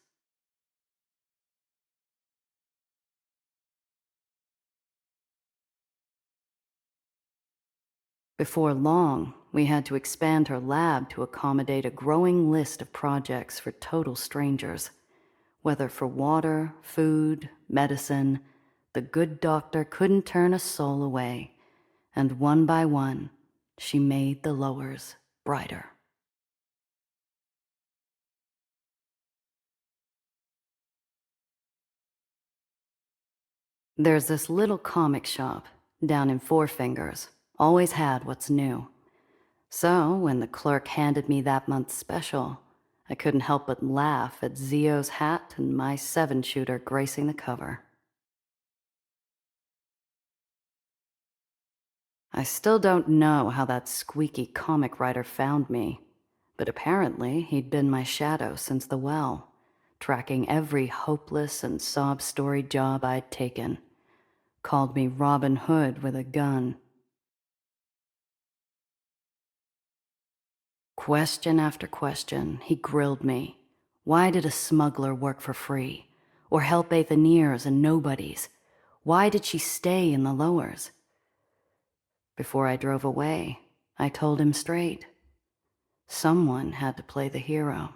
Before long, we had to expand her lab to accommodate a growing list of projects for total strangers. Whether for water, food, medicine, the good doctor couldn't turn a soul away, and one by one, she made the lowers brighter. There's this little comic shop down in Four Fingers, always had what's new. So when the clerk handed me that month's special, I couldn't help but laugh at Zio's hat and my 7-shooter gracing the cover. I still don't know how that squeaky comic writer found me, but apparently he'd been my shadow since the well, tracking every hopeless and sob-story job I'd taken. Called me Robin Hood with a gun. Question after question, he grilled me. Why did a smuggler work for free? Or help Aetherians and nobodies? Why did she stay in the lowers? Before I drove away, I told him straight. Someone had to play the hero.